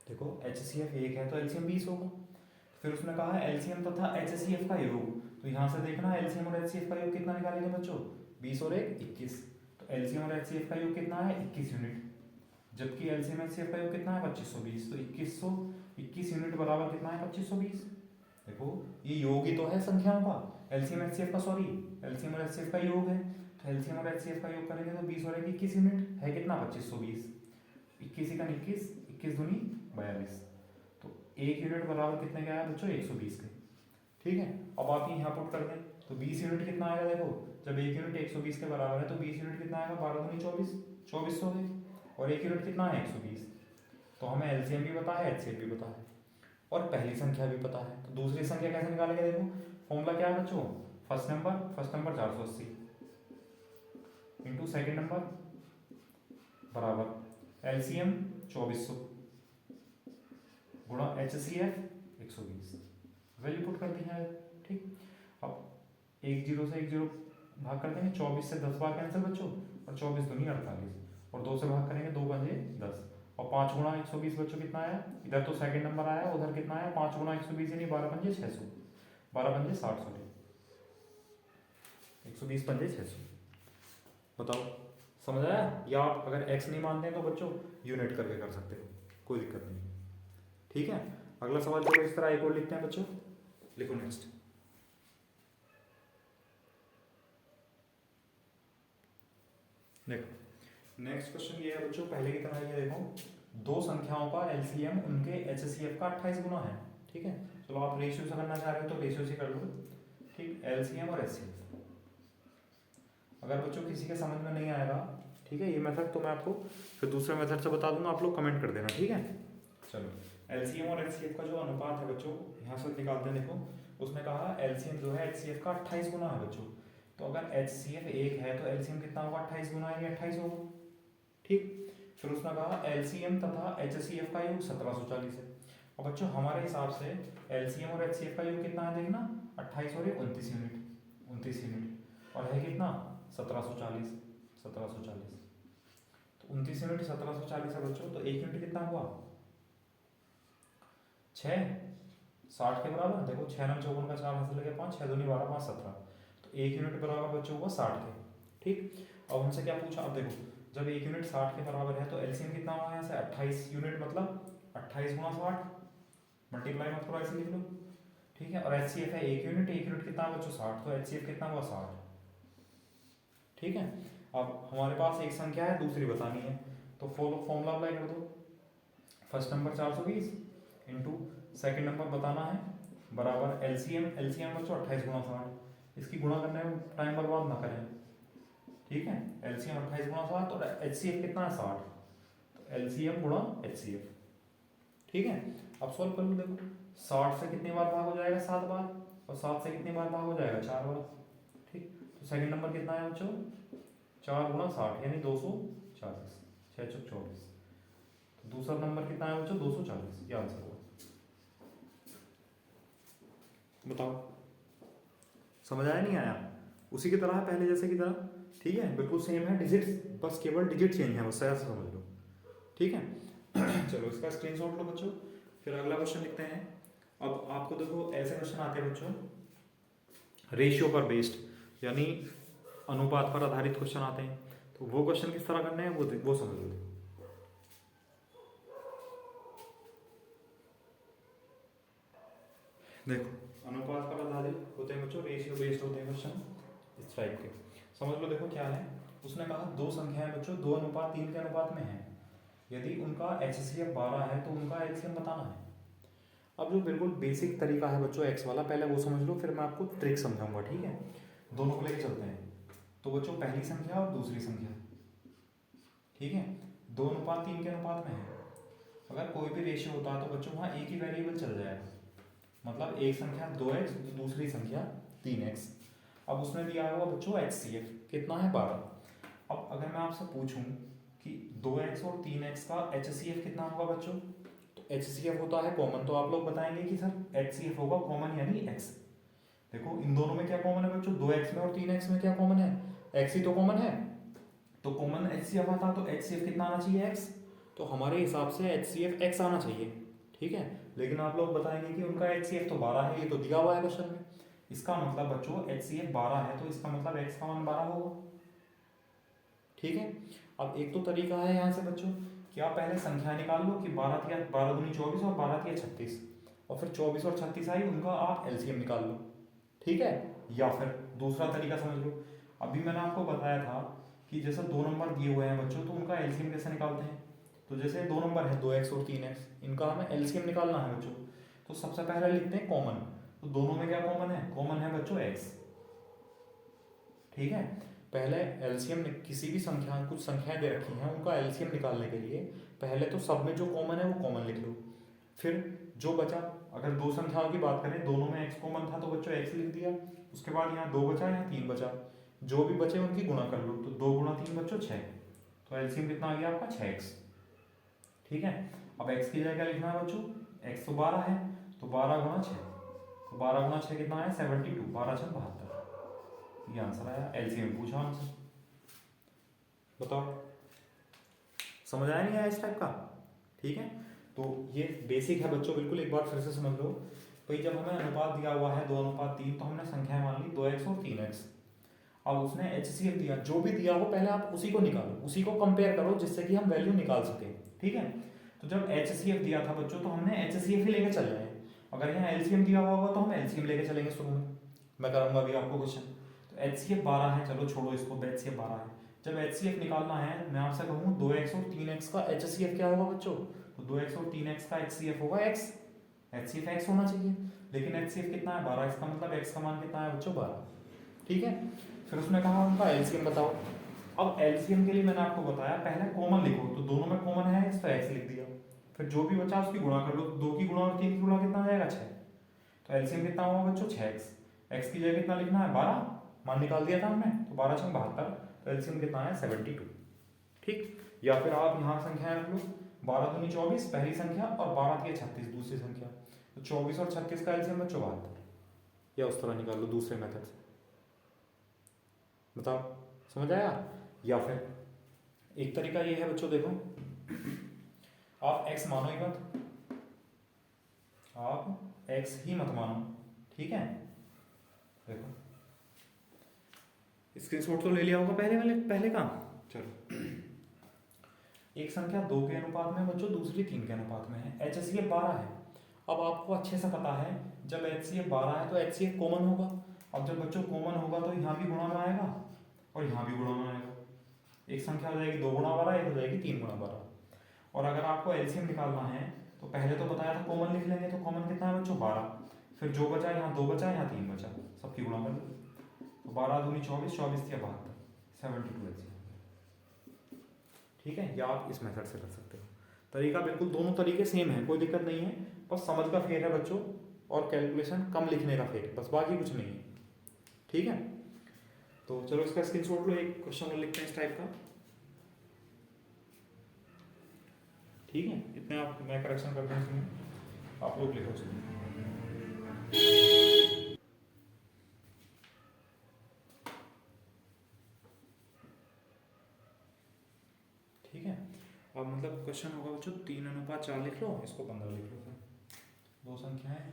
देखो HCF 1 है तो एलसीएम 20 होगा। फिर उसने कहा एलसीएम तथा HCF का योग, तो यहाँ से देखना एलसीएम और HCF का योग कितना निकालेंगे बच्चों, 20 और 1 21, तो एलसीएम और HCF का योग कितना है 21 यूनिट, जबकि एलसीएम HCF का योग कितना है 2520, तो 21 यूनिट बराबर कितना है 2520। देखो ये योग ही तो है संख्याओं का, एलसीएम HCF का, सॉरी एलसीएम और HCF का योग है, तो एलसीएम और HCF का योग करेंगे तो 20 और 1 21 यूनिट है, कितना 2520, 21 का 21 21 दूनी 42, तो 1 यूनिट बराबर कितने का आया बच्चों 120 के, ठीक है। अब आप यहाँ पुट कर दें तो 20 यूनिट कितना आएगा, देखो जब 1 यूनिट 120 के बराबर है तो 20 यूनिट कितना आएगा 12 दूनी 24 2400 है, और 1 यूनिट कितना है 120, तो हमें एलसीएम भी पता है HCF भी पता है और पहली संख्या भी पता है, तो दूसरी संख्या कैसे निकालेंगे, देखो फॉर्मूला क्या है बच्चों, first number 480 into second number बराबर एलसीएम 2400 गुणा HCF 120, वैल्यू पुट कर दी है, ठीक। अब एक जीरो से एक जीरो भाग कर देंगे, 24 से 10 बार कैंसिल बच्चों, और 24 दूनी 48, और 2 से भाग करेंगे 2 पंजे 10, और 5 गुणा 120 बच्चों कितना आया, इधर तो सेकंड नंबर आया, उधर कितना आया 5 गुणा 120 यानी 12 पंजे 600, 12 पंजे 60 सॉरी 120 पंजे 600। बताओ समझ आया, या आप अगर x नहीं मानते हैं तो बच्चों यूनिट करके कर सकते हो, कोई दिक्कत नहीं, ठीक है। अगला सवाल चलो इस तरह एक और लिखते हैं बच्चों, लिखो नेक्स्ट। देखो नेक्स्ट क्वेश्चन ये है बच्चों, पहले की तरह ये देखो, दो संख्याओं का एलसीएम उनके HCF का 28 गुना है, ठीक है। चलो आप रेशियो से करना चाह रहे हो तो रेशियो से कर लो, ठीक, एलसीएम और HCF। अगर बच्चों किसी के समझ में नहीं आएगा, ठीक है, ये मेथड तो मैं आपको फिर दूसरे मेथड से बता दूंगा, आप लोग कमेंट कर देना, ठीक है। चलो एलसीएम और HCF का जो अनुपात है बच्चों, यहाँ से निकालते हैं। देखो उसने कहा एलसीएम जो है HCF का 28 गुना है बच्चों, तो अगर HCF 1 है तो एलसीएम कितना होगा 28 गुना यानी 28 होगा, ठीक। फिर उसने कहा एलसीएम तथा HCF का योग 1740 है। और बच्चों हमारे हिसाब से एलसीएम और HCF का योग कितना है, देखना 28 और 29 यूनिट, 29 यूनिट, और है कितना 1740, 1740, तो 29 यूनिट 1740 है बच्चों, तो 1 यूनिट कितना हुआ 6 60 के बराबर। देखो 6 9 54 का 4 हासिल लगे 5, 6 दूनी 12 5 17, तो 1 यूनिट बराबर बच्चों हुआ 60 के, ठीक। अब हमसे क्या पूछा, अब देखो जब 1 यूनिट 60 के बराबर है तो एलसीएम कितना हुआ यहाँ से 28 यूनिट, मतलब 28 गुणा 60 मल्टीप्लाई मत करो ऐसे लिख लो, ठीक है। और HCF है 1 यूनिट, 1 यूनिट कितना बच्चों 60, तो HCF कितना हुआ 60, ठीक है। अब हमारे पास एक संख्या है दूसरी बतानी है, तो फॉर्मूला अप्लाई कर दो, first number 420 into second number बताना है बराबर एलसीएम बच्चों 28 गुणा 60, इसकी गुणा करने में टाइम बर्बाद ना करें, ठीक है। एलसीएम 28 गुणा 60 और HCF कितना है 60, तो एलसीएम गुणा HCF, ठीक है। अब सॉल्व कर लो, देखो 60 से कितनी बार भाग हो जाएगा 7 बार, और 7 से कितनी बार भाग हो जाएगा 4 बार, ठीक। तो तो सेकंड नंबर कितना है बच्चों, 4 × 60 यानी 240, 6 चौक 24। तो दूसरा नंबर कितना है बच्चों, 240, ये आंसर होगा। बताओ समझ आया नहीं आया? उसी की तरह है पहले जैसे की तरह, ठीक है, बिल्कुल सेम है, डिजिट बस केवल डिजिट चेंज है, बस ऐसा समझ लो, ठीक है। चलो इसका स्क्रीनशॉट लो बच्चों, फिर अगला क्वेश्चन लिखते हैं। अब आपको देखो ऐसे क्वेश्चन आते हैं बच्चों, रेशियो पर बेस्ड, यानी अनुपात पर आधारित क्वेश्चन आते हैं। तो वो क्वेश्चन किस तरह करने हैं वो समझ लो। देखो अनुपात पर आधारित होते हैं बच्चों, रेशियो बेस्ड होते हैं क्वेश्चन इस टाइप के। समझ लो, देखो क्या है, उसने कहा दो संख्याएं बच्चों 2:3 के अनुपात में है, यदि उनका HCF 12 है तो उनका LCM बताना है। अब जो बिल्कुल बेसिक तरीका है बच्चों एक्स वाला, पहले वो समझ लो, फिर मैं आपको ट्रिक समझाऊंगा, ठीक है। दोनों को लेके चलते हैं। तो बच्चों पहली संख्या और दूसरी संख्या, ठीक है, 2:3 के अनुपात में है। अगर कोई भी रेशियो होता है तो बच्चों वहाँ एक ही वेरिएबल चल जाएगा, मतलब एक संख्या 2x, दूसरी संख्या 3x। अब उसने दिया हुआ बच्चों HCF कितना है 12। अब अगर मैं आपसे पूछूं कि 2x और 3x का HCF कितना होगा बच्चों, तो HCF होता है कॉमन, तो आप लोग बताएंगे कि सर HCF होगा कॉमन यानी x। देखो इन दोनों में क्या कॉमन है बच्चों, 2x में और 3x में क्या कॉमन है, x ही तो कॉमन है, तो कॉमन HCF आता तो HCF कितना आना चाहिए x, तो हमारे हिसाब से HCF x आना चाहिए, ठीक है। लेकिन आप लोग बताएंगे कि उनका HCF तो 12 है, ये तो दिया हुआ है क्वेश्चन में। इसका मतलब बच्चों HCF 12 है तो इसका मतलब x का मान 12 होगा, ठीक है। अब एक तो तरीका है यहाँ से बच्चों कि आप पहले संख्या निकाल लो कि 12 दूनी 24 और 12 36, और फिर 24 और 36 आई, उनका आप LCM निकाल लो, ठीक है। या फिर दूसरा तरीका समझ लो, अभी मैंने आपको बताया था कि जैसे 2 नंबर दिए हुए हैं बच्चों तो उनका LCM कैसे निकालते हैं। तो जैसे 2 नंबर है 2x और 3x, इनका हमें LCM निकालना है बच्चों। तो सबसे पहले लिखते हैं कॉमन, तो दोनों में क्या कॉमन है, कॉमन है बच्चों x, ठीक है। पहले LCM किसी भी संख्या, कुछ संख्याएं दे रखी हैं उनका LCM निकालने के लिए पहले तो सब में जो कॉमन है वो कॉमन लिख लो, फिर जो बचा, अगर दो संख्याओं की बात करें दोनों में x कॉमन था तो बच्चों x लिख दिया, उसके बाद यहाँ 2 बचा, यहाँ 3 बचा, जो भी बचे उनकी गुणा कर लो, तो 2 × 3 बच्चों 6, तो LCM कितना आ गया आपका 6x, ठीक है। अब x की जगह क्या लिखना है बच्चों, x तो 12 है, तो 12 × 6, तो 12 × 6 कितना आया 72, 12 × 6 72, ये आंसर आया, LCM पूछा आंसर। बताओ समझ आया नहीं आया इस टाइप का, ठीक है। तो ये बेसिक है बच्चों, बिल्कुल एक बार फिर से समझ लो। भाई जब हमें अनुपात दिया हुआ है 2:3 तो हमने संख्या मान ली 2x और 3x। अब उसने HCF दिया, जो भी दिया हो पहले आप उसी को निकालो, उसी को कंपेयर करो जिससे कि हम वैल्यू निकाल सके, ठीक है। तो जब HCF दिया था बच्चों तो हमने HCF ही लेके चल रहे हैं, अगर यहाँ LCM दिया हुआ होगा तो हम LCM लेके चलेंगे शुरू में, मैं कराऊंगा अभी आपको क्वेश्चन। तो HCF 12 है, चलो छोड़ो इसको, HCF 12 है। जब HCF निकालना है, मैं आपसे कहूँ 2x और 3x का HCF क्या होगा बच्चों, तो 2x और 3x का HCF होगा x, HCF x होना चाहिए, लेकिन HCF कितना है 12, इसका मतलब x का मान कितना है बच्चों 12, ठीक है। फिर उसने कहा उनका LCM बताओ। अब LCM के लिए मैंने आपको बताया पहले कॉमन लिखो, तो दोनों में कॉमन है x, तो x लिख दिया, फिर जो भी बचा उसकी गुणा कर लो, 2 की गुणा और 3 की गुणा कितना आ जाएगा 6, तो LCM कितना होगा बच्चों 6x, x की जगह कितना लिखना है 12, मान निकाल दिया था हमने, तो 12 × 6 72, तो LCM कितना है 72, ठीक। या फिर आप यहाँ संख्याएं रख लो, 12 दूनी 24 पहली संख्या और 12 3 36 दूसरी संख्या, तो 24 और 36 का LCM बच्चों 72, या उस तरह निकाल लो दूसरे मेथड से। बताओ समझ आया। या फिर एक तरीका ये है बच्चों, देखो आप x मानो ही मत, आप x ही मत मानो, ठीक है। देखो स्क्रीनशॉट तो ले लिया होगा पहले का, चलो। एक संख्या 2 के अनुपात में बच्चों, दूसरी 3 के अनुपात में है, HCF 12 है। अब आपको अच्छे से पता है जब HCF 12 है तो HCF कॉमन होगा, अब जब बच्चों कॉमन होगा तो यहाँ भी गुणा में आएगा और यहाँ भी गुणा में आएगा, एक संख्या हो जाएगी 2 × 12, एक हो जाएगी 3 × 12। और अगर आपको LCM निकालना है तो पहले तो बताया था कॉमन लिख लेंगे, तो कॉमन कितना है बच्चों 12, फिर जो बचा यहाँ 2 बचा यहाँ 3 बचा, सबकी गुणा कर लो, तो 12 दूनी 24, 24 3 72, 72 LCM, ठीक है। या आप इस मेथड से कर सकते हो, तरीका बिल्कुल दोनों तरीके सेम है, कोई दिक्कत नहीं है, बस समझ का फेर है बच्चों और कैलकुलेशन कम लिखने का फेर, बस बाकी कुछ नहीं है, ठीक है। तो चलो इसका स्क्रीनशॉट लो, एक क्वेश्चन और लिखते हैं इस टाइप का। ठीक है, इतने आप, मैं करेक्शन कर दूँ इसमें, आप लोग लिखो उसमें। ठीक है, अब मतलब क्वेश्चन होगा बच्चों 3:4 लिख लो, इसको 15 लिख लो। फिर दो संख्याएं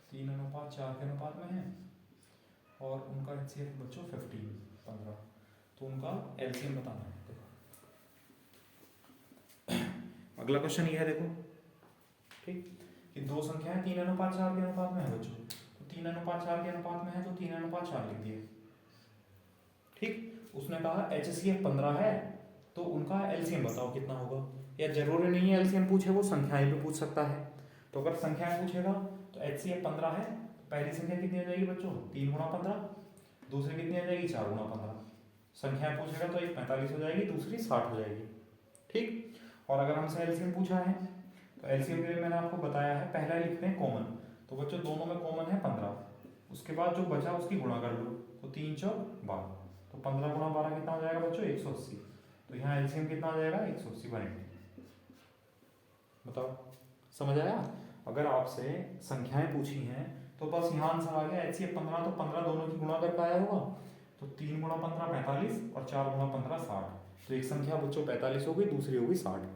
3:4 के अनुपात में हैं और उनका HCF बच्चों 15, तो उनका LCM बताना है। देखो अगला क्वेश्चन ये है, देखो ठीक, कि दो संख्याएं 3:4 के अनुपात में है बच्चों, तो 3:4 के अनुपात में है तो 3:4 लिख दिए। ठीक, उसने कहा HCF 15 है तो उनका LCM बताओ कितना होगा। या जरूरी नहीं है LCM पूछे, वो संख्याएं भी पूछ सकता है। तो अगर संख्याएं पूछेगा तो HCF 15 है, पहली संख्या कितनी हो जाएगी बच्चों 3 × 15, दूसरी कितनी आ जाएगी 4 × 15। संख्याएं पूछेगा तो एक 45 हो जाएगी, दूसरी 60 हो जाएगी। ठीक, और अगर हमसे LCM पूछा है तो LCM के लिए मैंने आपको बताया है, पहला लिखते हैं कॉमन। तो बच्चों दोनों में कॉमन है 15, उसके बाद जो बचा उसकी गुणा कर लो, तो 3 × 4 = 12, तो 15 × 12 कितना हो जाएगा बच्चों 180। तो यहाँ LCM कितना आ जाएगा 180 180। बताओ समझ आया। अगर आपसे संख्याएं पूछी हैं तो बस यहाँ आंसर आ गया HCF 15, तो 15 दोनों की गुणा करके आया होगा, तो 3 × 15 45 और 4 × 15 60, तो एक संख्या बच्चों 45 हो गई, दूसरी होगी 60।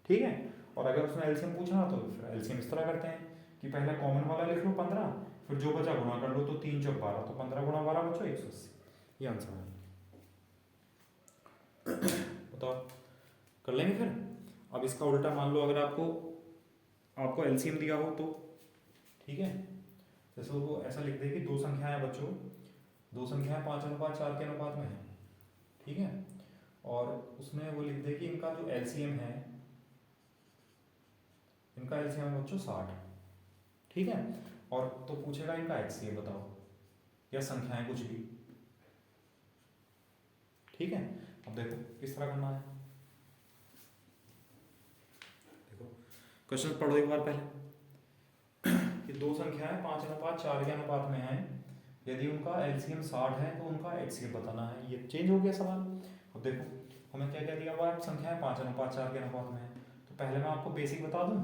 ठीक है, और अगर उसमें LCM पूछना तो फिर LCM इस तरह करते हैं कि पहले कॉमन वाला लिख लो 15, फिर जो बचा गुणा कर लो, तो 3 × 4 = 12, तो 15 × 12 बच्चों 180, ये आंसर है। बताओ कर लेंगे फिर। अब इसका उल्टा मान लो, अगर आपको LCM दिया हो तो ठीक है, जैसे वो ऐसा लिख दे कि दो संख्याएं बच्चों, दो संख्याएं 5:4 के अनुपात में है। ठीक है, और उसमें वो लिख दे कि इनका जो LCM है, इनका LCM है बच्चों 60। ठीक है, और तो पूछेगा इनका HCF बताओ, या संख्याएं कुछ भी। ठीक है, अब देखो किस तरह करना है। देखो क्वेश्चन पढ़ो एक बार पहले, कि दो संख्याएं 5:4 के अनुपात में हैं, यदि उनका LCM 60 है तो उनका HCF बताना है। ये चेंज हो गया सवाल। अब देखो हमें क्या क्या दिया हुआ है, संख्याएं 5:4 के अनुपात में है, तो पहले मैं आपको बेसिक बता दूं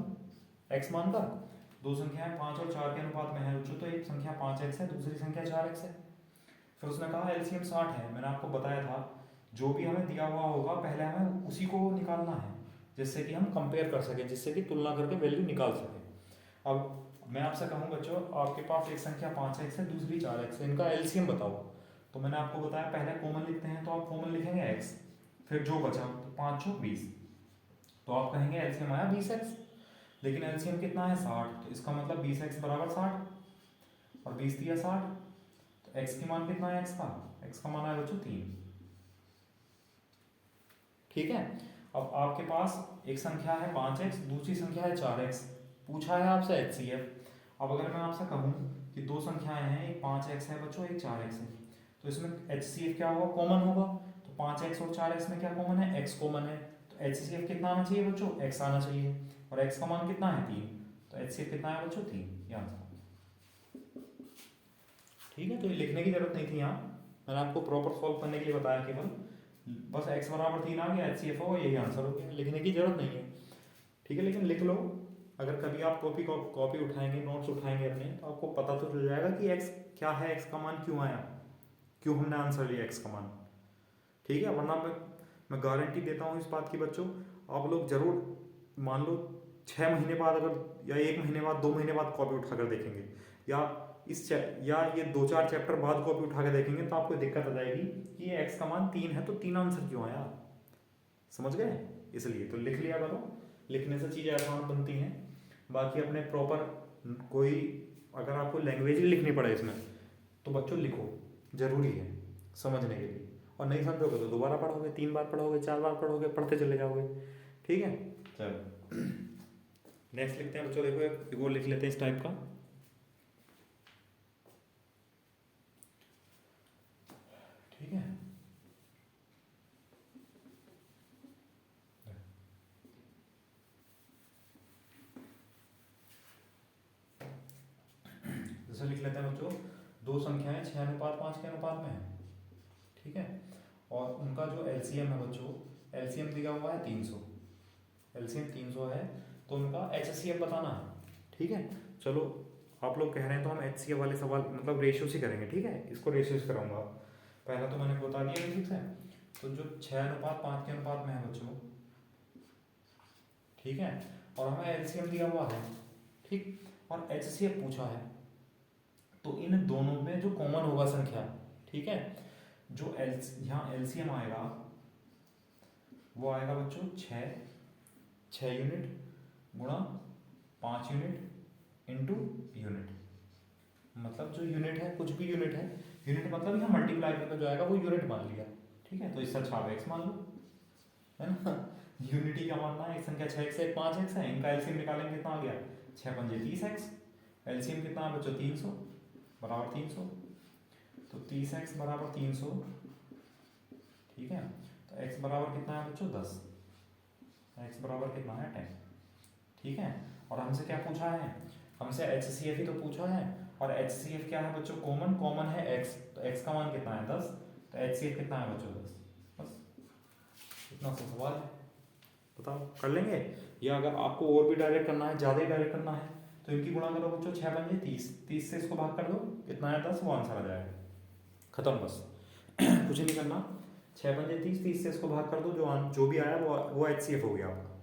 x मानकर। दो संख्याएं 5 और 4 के अनुपात में है बच्चों, तो एक संख्या 5x है, दूसरी संख्या 4x है। फिर उसने कहा LCM 60 है, मैंने आपको बताया था जो भी हमें दिया हुआ होगा पहले हमें उसी को निकालना है, जिससे कि हम कंपेयर कर सकें, जिससे कि तुलना करके वैल्यू निकाल सकें। अब मैं आपसे कहूँ बच्चों, आपके पास एक संख्या 5x है, दूसरी 4x है, इनका LCM बताओ। तो मैंने आपको बताया पहले कॉमन लिखते हैं, तो आप कॉमन लिखेंगे x, फिर जो बचा तो 5 × 20, तो आप कहेंगे LCM आया 20x, लेकिन LCM कितना है 60, तो इसका मतलब 20x = 60 और 20 दिया 60, तो x की मान कितना है, x का मान है बच्चों 3। ठीक है, अब आपके पास एक संख्या है 5x, दूसरी संख्या है 4x, पूछा है आपसे HCF। अब अगर मैं आपसे कहूँ कि दो संख्याएं हैं, एक 5x है बच्चों, एक 4x है, तो इसमें HCF क्या होगा, कॉमन होगा। तो 5x और 4x में क्या कॉमन है, x कॉमन है, तो HCF कितना आना चाहिए बच्चों, x आना चाहिए, और x का मान कितना है 3, तो HCF कितना है बच्चों 3, ये आंसर। ठीक है, तो ये लिखने की जरूरत नहीं थी यहाँ, मैंने आपको प्रॉपर सॉल्व करने के लिए बताया केवल, बस x = 3 आ गया, HCF हो, यही आंसर हो गया, लिखने की जरूरत नहीं है। ठीक है, लेकिन लिख लो, अगर कभी आप कॉपी उठाएंगे, नोट्स उठाएंगे अपने, तो आपको पता तो चल जाएगा कि x क्या है, x का मान क्यों आया, क्यों हमने आंसर लिया x का मान। ठीक है, वरना मैं गारंटी देता हूँ इस बात की बच्चों, आप लोग जरूर मान लो 6 महीने बाद अगर, या 1 महीने बाद, 2 महीने बाद कॉपी उठा कर देखेंगे, या ये 2-4 चैप्टर बाद कॉपी उठा कर देखेंगे, तो आपको दिक्कत आ जाएगी कि ये x का मान 3 है, तो 3 आंसर क्यों आया, समझ गए। इसलिए तो लिख लिया करो, लिखने से चीज़ें आसान बनती हैं। बाकी अपने प्रॉपर कोई, अगर आपको लैंग्वेज ही लिखनी पड़े इसमें, तो बच्चों लिखो, ज़रूरी है समझने के लिए, और नहीं समझोगे तो दोबारा पढ़ोगे, 3 बार पढ़ोगे, 4 बार पढ़ोगे, पढ़ते चले जाओगे। ठीक है, चलो नेक्स्ट लिखते हैं बच्चों। देखो एक और लिख लेते हैं इस टाइप का। ठीक है, जैसे लिख लेते हैं बच्चों, दो संख्याएं 6:5 के अनुपात में है। ठीक है। और उनका जो एलसीएम है बच्चों, एलसीएम दिया हुआ है 300, एलसीएम 300 है, तो उनका एचसीएफ बताना है। ठीक है, चलो आप लोग कह रहे हैं तो हम एचसीएफ वाले सवाल मतलब रेशियो से करेंगे। ठीक है, इसको रेशियो से कराऊंगा। पहला तो मैंने बता दिया बेसिक्स है, तो जो 6:5 के अनुपात में है बच्चों, ठीक है, और हमें एलसीएम दिया हुआ है, ठीक, और एचसीएफ पूछा है, तो इन दोनों में जो कॉमन होगा संख्या, ठीक है, जो यहाँ एलसीएम आएगा वो आएगा बच्चों 6 यूनिट गुणा 5 यूनिट इंटू यूनिट, मतलब जो यूनिट है कुछ भी यूनिट है, यूनिट मतलब यहाँ मल्टीप्लाई करके जो आएगा वो यूनिट मान लिया। ठीक है, तो इससे अच्छा आप एक्स मान लो, है ना। यूनिटी का मानना है, एक संख्या 6x है, 5x है, इनका एलसीएम निकालेंगे कितना आ गया 6 पंजे 30x, एलसीएम कितना है बच्चों 300 बराबर 300, तो 30x बराबर 300, ठीक है, तो x बराबर कितना है बच्चों 10, x बराबर कितना है 10, ठीक है। और हमसे क्या पूछा है, हमसे एचसीएफ ही तो पूछा है, और एचसीएफ क्या है बच्चों कॉमन, कॉमन है x, तो x का मान कितना है 10, तो एचसीएफ कितना है बच्चों 10, बस इतना सा सवाल है, बताओ कर लेंगे। या अगर आपको और भी डायरेक्ट करना है, ज़्यादा ही डायरेक्ट करना है, तो इनकी गुणा करो बच्चों 6 पंजे 30, 30 से इसको भाग कर दो, कितना है 10, वो आंसर आ जाएगा, खत्म बस। कुछ नहीं करना, 6 पंजे 30, 30 से इसको भाग कर दो, जो भी आया वो एचसीएफ हो गया आपका।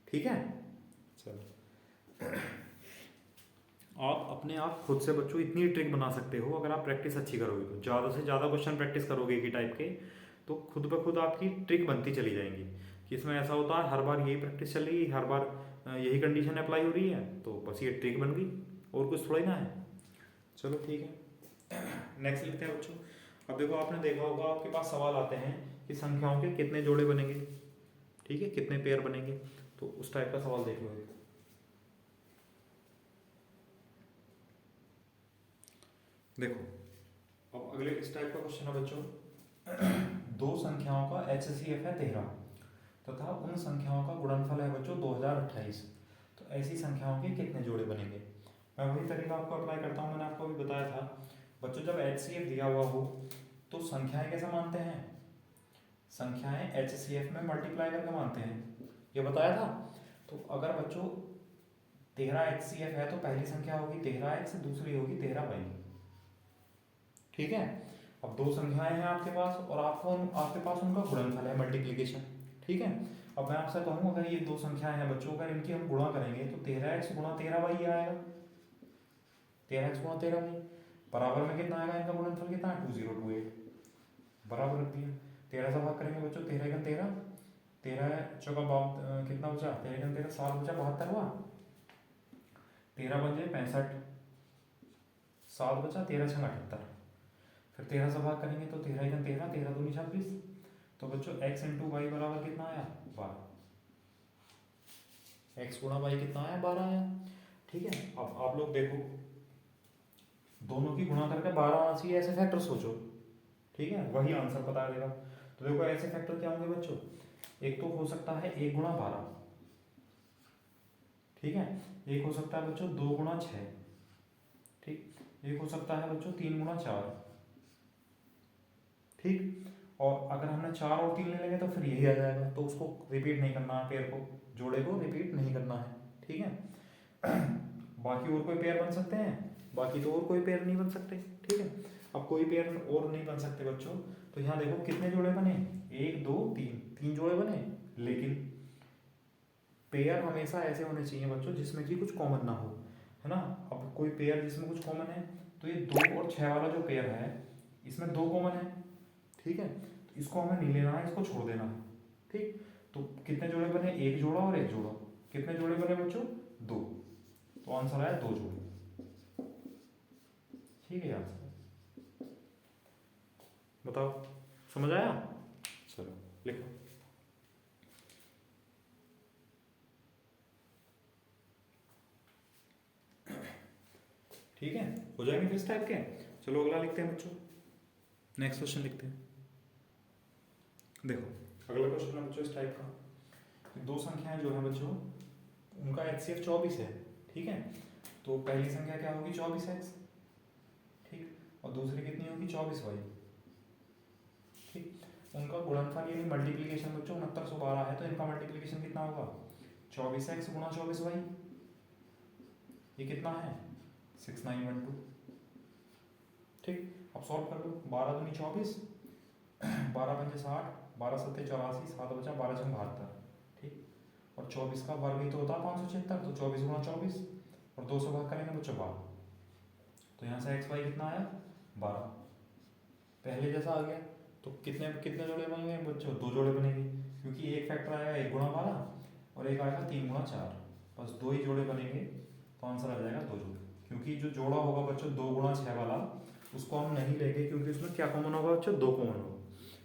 ठीक है, चलो आप अपने आप खुद से बच्चों इतनी ट्रिक बना सकते हो अगर आप प्रैक्टिस अच्छी करोगे तो, ज़्यादा से ज़्यादा क्वेश्चन प्रैक्टिस करोगे एक ही टाइप के, तो खुद ब खुद आपकी ट्रिक बनती चली जाएंगी कि इसमें ऐसा होता है हर बार यही प्रैक्टिस चल रही है, हर बार यही कंडीशन अप्लाई हो रही है, तो बस ये ट्रिक बन गई और कुछ थोड़ा ही ना है। चलो ठीक है, नेक्स्ट लिखते हैं बच्चों। अब देखो आपने देखा होगा आपके पास सवाल आते हैं कि संख्याओं के कितने जोड़े बनेंगे, ठीक है, कितने पेयर बनेंगे, तो उस टाइप का सवाल देख लो। देखो अब अगले इस टाइप का क्वेश्चन है बच्चों, दो संख्याओं का एचसीएफ है 13 तथा उन संख्याओं का गुणनफल है बच्चों 2028, तो ऐसी संख्याओं के कितने जोड़े बनेंगे। मैं वही तरीका आपको अप्लाई करता हूँ, मैंने आपको अभी बताया था बच्चों, जब एचसीएफ दिया हुआ हो तो संख्याएं कैसे मानते हैं, संख्याएं एचसीएफ में मल्टीप्लाई करके मानते हैं, ये बताया था। तो अगर बच्चों 13 एचसीएफ है तो पहली संख्या होगी 13x, दूसरी होगी 13y, ठीक है। अब दो संख्याएं हैं आपके पास और आपके पास उनका गुणनफल है मल्टीप्लिकेशन, ठीक है। अब मैं आपसे कहूँ अगर ये दो संख्याएं हैं बच्चों, अगर इनकी हम गुणा करेंगे तो 13x गुणा 13y आएगा, 13x गुणा 13y बराबर में कितना आएगा, इनका गुणनफल कितना है 2028, बराबर रख दिया। 13 से भाग करेंगे बच्चों, 13 का 13, 13 चौका कितना बचा, 13 का 13 7 बचा 72 हुआ, 13 बचे 65, 7 बचा 13 छंग 78, फिर 13 से भाग करेंगे तो 13 का 13, 13 दूनी 26, तो बच्चों x इंटू वाई बराबर कितना आया 12, x गुणा वाई कितना आया 12 आया, ठीक है। अब आप लोग देखो दोनों की गुणा करके 12 आना चाहिए, ऐसे फैक्टर सोचो, ठीक है, वही आंसर बता देगा। तो देखो ऐसे फैक्टर क्या होंगे बच्चों, एक तो हो सकता है 1 गुणा 12, ठीक है, एक हो सकता है बच्चों 2 गुणा 6, ठीक, एक हो सकता है बच्चों 3 गुणा 4, ठीक। और अगर हमने 4 और 3 ले लेंगे तो फिर यही आ जाएगा, तो उसको रिपीट नहीं करना है, पेयर को जोड़े को रिपीट नहीं करना है, ठीक है। बाकी और कोई पेयर बन सकते हैं, बाकी तो और कोई पेयर नहीं बन सकते, ठीक है। अब कोई पेयर और नहीं बन सकते बच्चों, तो यहाँ देखो कितने जोड़े बने, 1 2 3, 3 जोड़े बने, लेकिन पेयर हमेशा ऐसे होने चाहिए बच्चों जिसमें कि कुछ कॉमन ना हो, है ना। अब कोई पेयर जिसमें कुछ कॉमन है, तो ये 2 और 6 वाला जो पेयर है इसमें 2 कॉमन है, ठीक है, तो इसको हमें नहीं लेना है, इसको छोड़ देना है, ठीक। तो कितने जोड़े बने, 1 जोड़ा और 1 जोड़ा, कितने जोड़े बने बच्चों 2, तो आंसर आया 2 जोड़े, ठीक है। आंसर बताओ समझ आया, चलो लिखो। ठीक है, हो जाएंगे फिर इस टाइप के। चलो अगला लिखते हैं बच्चों, नेक्स्ट क्वेश्चन लिखते हैं। देखो अगला क्वेश्चन है बच्चों इस टाइप का, दो संख्याएं जो है बच्चों उनका एचसीएफ 24 है, ठीक है। तो पहली संख्या क्या होगी 24x, ठीक, और दूसरी कितनी होगी 24y, ठीक, उनका गुणनफल यानी मल्टीप्लीकेशन बच्चों 6912 है, तो इनका मल्टीप्लीकेशन कितना होगा 24x गुणा 24y, ये कितना है 6912। ठीक, अब सॉल्व कर लो, 12 दूनी 24, 12 पंजे 60, 12 सत्ते 84, 7 बचा 12 छः 72। ठीक, और 24 का वर्ग ही तो होता है 576, तो 24 गुणा 24 और 2 से भाग करेंगे बच्चों 12, तो यहाँ से एक्स वाई कितना आया 12, पहले जैसा आ गया। तो कितने कितने जोड़े बनेंगे बच्चों, 2 जोड़े बनेंगे, क्योंकि एक फैक्टर आएगा 1 गुणा 12 और एक आएगा 3 गुणा 4, बस 2 ही जोड़े बनेंगे, तो आंसर आ जाएगा 2 जोड़े। क्योंकि जो जोड़ा होगा बच्चों 2 गुणा 6 वाला, उसको हम नहीं लेंगे, क्योंकि उसमें क्या कॉमन होगा बच्चों 2 कॉमन होगा।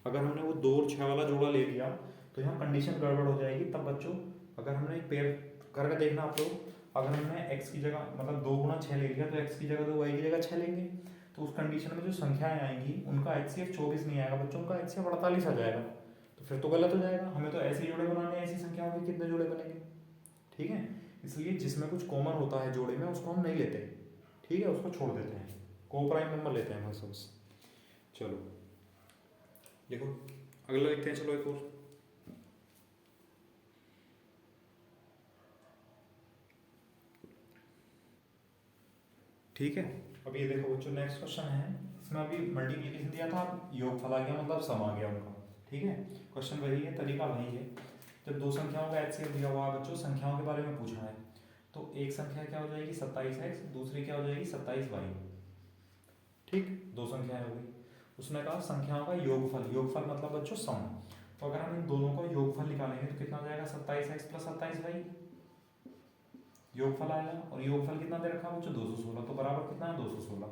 अगर हमने वो 2 और 6 वाला जोड़ा ले लिया तो यहाँ कंडीशन गड़बड़ हो जाएगी। तब बच्चों अगर हमने पेयर करके देखना आप लोग, अगर हमने x की जगह मतलब 2 गुणा 6 ले लिया, तो x की जगह तो y की जगह 6 लेंगे, तो उस कंडीशन में जो संख्याएं आएंगी उनका HCF 24 नहीं आएगा बच्चों, उनका HCF 48 आ जाएगा, तो फिर तो गलत हो जाएगा। हमें तो ऐसे जोड़े बनाने हैं, ऐसी संख्याओं के कितने जोड़े बनेंगे। ठीक है, इसलिए जिसमें कुछ कॉमन होता है जोड़े में उसको हम नहीं लेते, ठीक है, उसको छोड़ देते हैं, को प्राइम नंबर लेते हैं बस बस। चलो देखो अगला लिखते हैं, चलो एक और। ठीक है, अब ये देखो बच्चों नेक्स्ट क्वेश्चन है, इसमें अभी मल्टीप्लिकेशन दिया था, योगफल आ गया मतलब सम आ गया उनका। ठीक है, क्वेश्चन वही है, तरीका वही है। जब दो संख्याओं का HCF दिया हुआ है बच्चों, संख्याओं के बारे में पूछा है, तो एक संख्या क्या हो जाएगी 27x, दूसरी क्या हो जाएगी 27y। ठीक, दो संख्याएं हो गई। उसने कहा संख्याओं का योगफल, योगफल मतलब बच्चों सम, तो अगर हम इन दोनों का योगफल निकालेंगे तो कितना हो जाएगा 27x प्लस 27y, योगफल आएगा। और योगफल कितना दे रखा है बच्चों 216, तो बराबर कितना है 216।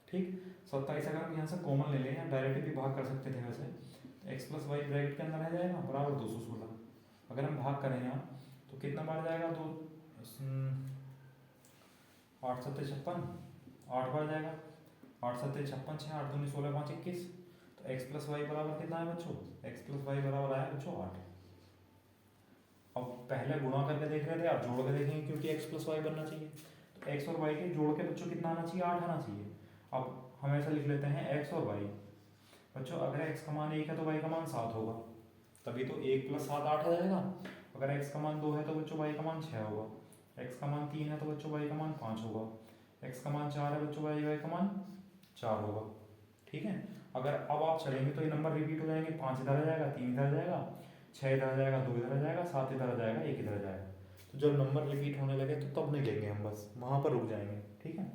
ठीक, 27 अगर हम यहाँ से कॉमन ले लें, डायरेक्ट भी भाग कर सकते थे वैसे, तो x प्लस वाई ब्रैकेट के अंदर आ जाएगा बराबर 216। अगर हम भाग करें यहाँ तो कितना बढ़ जाएगा, 8 सत्ते 56, 8 बढ़ जाएगा, 8 सत्ते 56, 6 8 दूनी 16 5 21, तो x प्लस वाई बराबर कितना है बच्चों, x प्लस वाई बराबर आया बच्चों 8। अब पहले गुणा करके देख रहे थे, आप जोड़ के देखेंगे, क्योंकि x प्लस वाई बनना चाहिए, तो x और y के जोड़ के बच्चों कितना आना चाहिए 8 आना चाहिए। अब हम ऐसा लिख लेते हैं x और y, बच्चों अगर x का मान 1 है तो y का मान 7 होगा, तभी तो 1 प्लस 7 8 आ जाएगा। अगर x का मान 2 है तो बच्चों y का मान 6 होगा, x का मान 3 है तो बच्चों y का मान 5 होगा, x का मान 4 है बच्चों y का मान 4 होगा। ठीक है, अगर अब आप चलेंगे तो ये नंबर रिपीट हो जाएंगे, 5 इधर आ जाएगा, 3 इधर आ जाएगा, 6 इधर आ जाएगा, 2 इधर आ जाएगा, 7 इधर आ जाएगा, 1 इधर आ जाएगा। तो जब नंबर रिपीट होने लगे तो तब नहीं लेंगे हम, बस वहाँ पर रुक जाएंगे। ठीक है,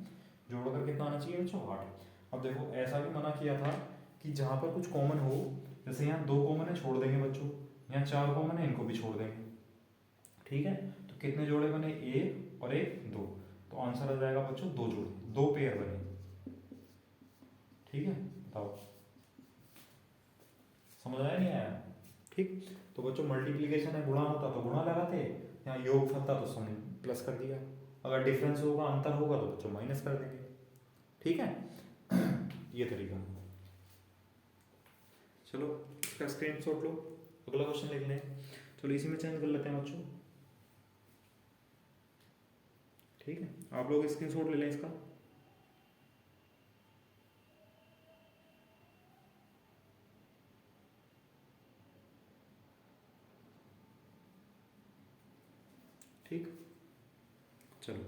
जोड़कर कितना आना चाहिए बच्चों 8। अब देखो ऐसा भी मना किया था कि जहाँ पर कुछ कॉमन हो, जैसे यहाँ 2 कॉमन है छोड़ देंगे बच्चों, यहाँ 4 कॉमन है इनको भी छोड़ देंगे। ठीक है, तो कितने जोड़े बने, 1 और 1 2, तो आंसर आ जाएगा बच्चों 2 जोड़े, 2 पेयर बने। ठीक है, बताओ समझ आया नहीं आया। ठीक, तो बच्चों मल्टीप्लिकेशन है, गुणा होता तो गुणा लगाते, यहाँ योग था तो सम प्लस कर दिया, अगर डिफरेंस होगा अंतर होगा तो बच्चों माइनस कर देंगे। ठीक है, ये तरीका। चलो इसका स्क्रीनशॉट लो, अगला क्वेश्चन लिख लें। चलो इसी में चेंज कर लेते हैं बच्चों। ठीक है, आप लोग स्क्रीनशॉट ले लें इसका। ठीक, चलो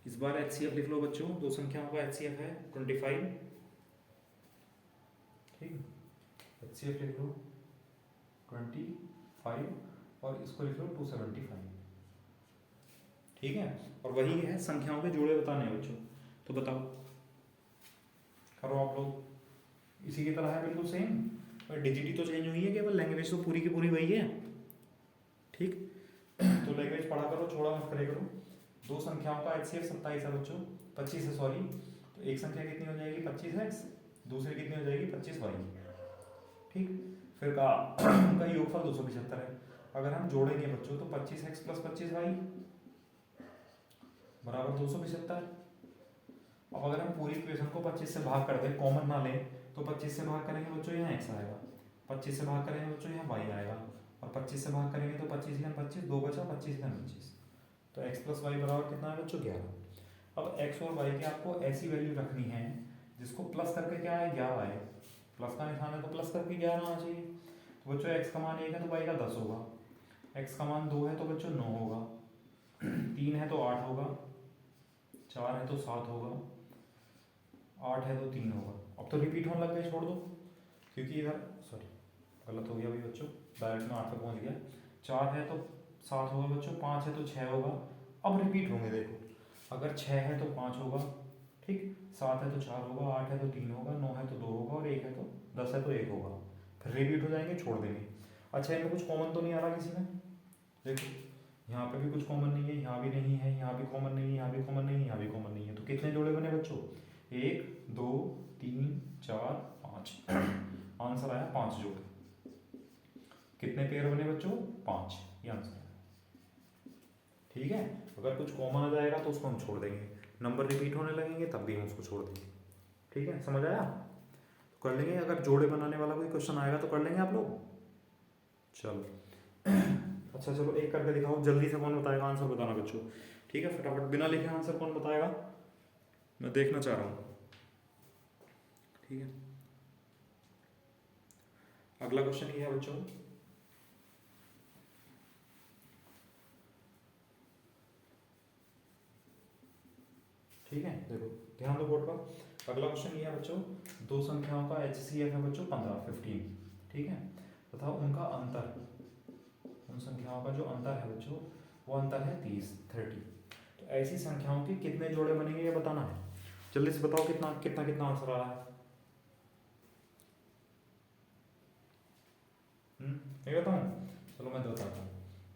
इस बार HCF लिख लो बच्चों, दो संख्याओं का HCF है 25। ठीक, HCF लिख लो 25 और इसको लिख लो 275। ठीक है, और वही है संख्याओं के जोड़े बताने हैं बच्चों, तो बताओ करो आप लोग। इसी की तरह है बिल्कुल सेम, और डिजिट ही तो चेंज हुई है, केवल लैंग्वेज तो पूरी की पूरी वही है। ठीक, तो लैंग्वेज पढ़ा करो, छोड़ा मत करे करो। दो संख्याओं का HCF 27 है बच्चों, 25 है सॉरी, तो एक संख्या कितनी हो जाएगी 25x, दूसरी कितनी हो जाएगी 25y। ठीक, फिर का उनका योगफल 275 है। अगर हम जोड़ेंगे बच्चों तो 25x प्लस 25y बराबर 275। अब अगर हम पूरी इक्वेशन को 25 से भाग कर दें, कॉमन ना लें, तो 25 से भाग करेंगे बच्चों यहाँ x आएगा, 25 से भाग करेंगे बच्चों यहाँ y आएगा, और 25 से भाग करेंगे तो 25 घन 25, 2 बचा 25 घन 25, तो x प्लस वाई बराबर कितना है बच्चों 11। अब x और y की आपको ऐसी वैल्यू रखनी है जिसको प्लस करके क्या आए 11 आए, प्लस का निशान है तो प्लस करके 11 आना चाहिए। तो बच्चों x का मान 1 है तो y का 10 होगा, x का मान 2 है तो बच्चों 9 होगा, 3 है तो 8 होगा, 4 है तो 7 होगा, 8 है तो 3 होगा। अब तो रिपीट होने लग गए, छोड़ दो, क्योंकि इधर सॉरी गलत हो गया भाई बच्चों, डायरेक्ट में 8 पे पहुंच गया। 4 है तो 7 होगा बच्चों, 5 है तो 6 होगा। अब रिपीट होंगे, देखो अगर 6 है तो 5 होगा, ठीक, 7 है तो 4 होगा, 8 है तो 3 होगा, 9 है तो 2 होगा और 1 है तो 10 है तो 1 होगा। फिर रिपीट हो जाएंगे, छोड़ देंगे। अच्छा इनमें कुछ कॉमन तो नहीं आ रहा किसी में, देखो यहाँ पे भी कुछ कॉमन नहीं है, यहाँ भी नहीं है, यहाँ भी कॉमन नहीं है, यहाँ भी कॉमन नहीं है, यहाँ भी कॉमन नहीं है। तो कितने जोड़े बने बच्चों, 1 2 3 4 5 आंसर आया 5 जोड़े। कितने पेयर बने बच्चों, 5, ये आंसर है। ठीक है, अगर कुछ कॉमन आ जाएगा तो उसको हम छोड़ देंगे, नंबर रिपीट होने लगेंगे तब भी हम उसको छोड़ देंगे। ठीक है, समझ आया, तो कर लेंगे। अगर जोड़े बनाने वाला कोई क्वेश्चन आएगा तो कर लेंगे आप लोग। चलो अच्छा चलो एक करके दिखाओ, जल्दी से कौन बताएगा आंसर बताना बच्चों। ठीक है, फटाफट बिना लिखे आंसर कौन बताएगा, मैं देखना चाह रहा हूँ। ठीक है, अगला क्वेश्चन ये है बच्चों, ठीक है देखो ध्यान दो बोर्ड पर। अगला क्वेश्चन ये है बच्चों, दो संख्याओं का HCF है बच्चों 15, ठीक है, तथा उनका अंतर, उन संख्याओं का जो अंतर है बच्चों वो अंतर है 30। तो ऐसी संख्याओं के कितने जोड़े बनेंगे ये बताना है। जल्दी से बताओ कितना कितना कितना आंसर आ रहा है। नहीं बताऊँ, चलो मैं बताता हूँ।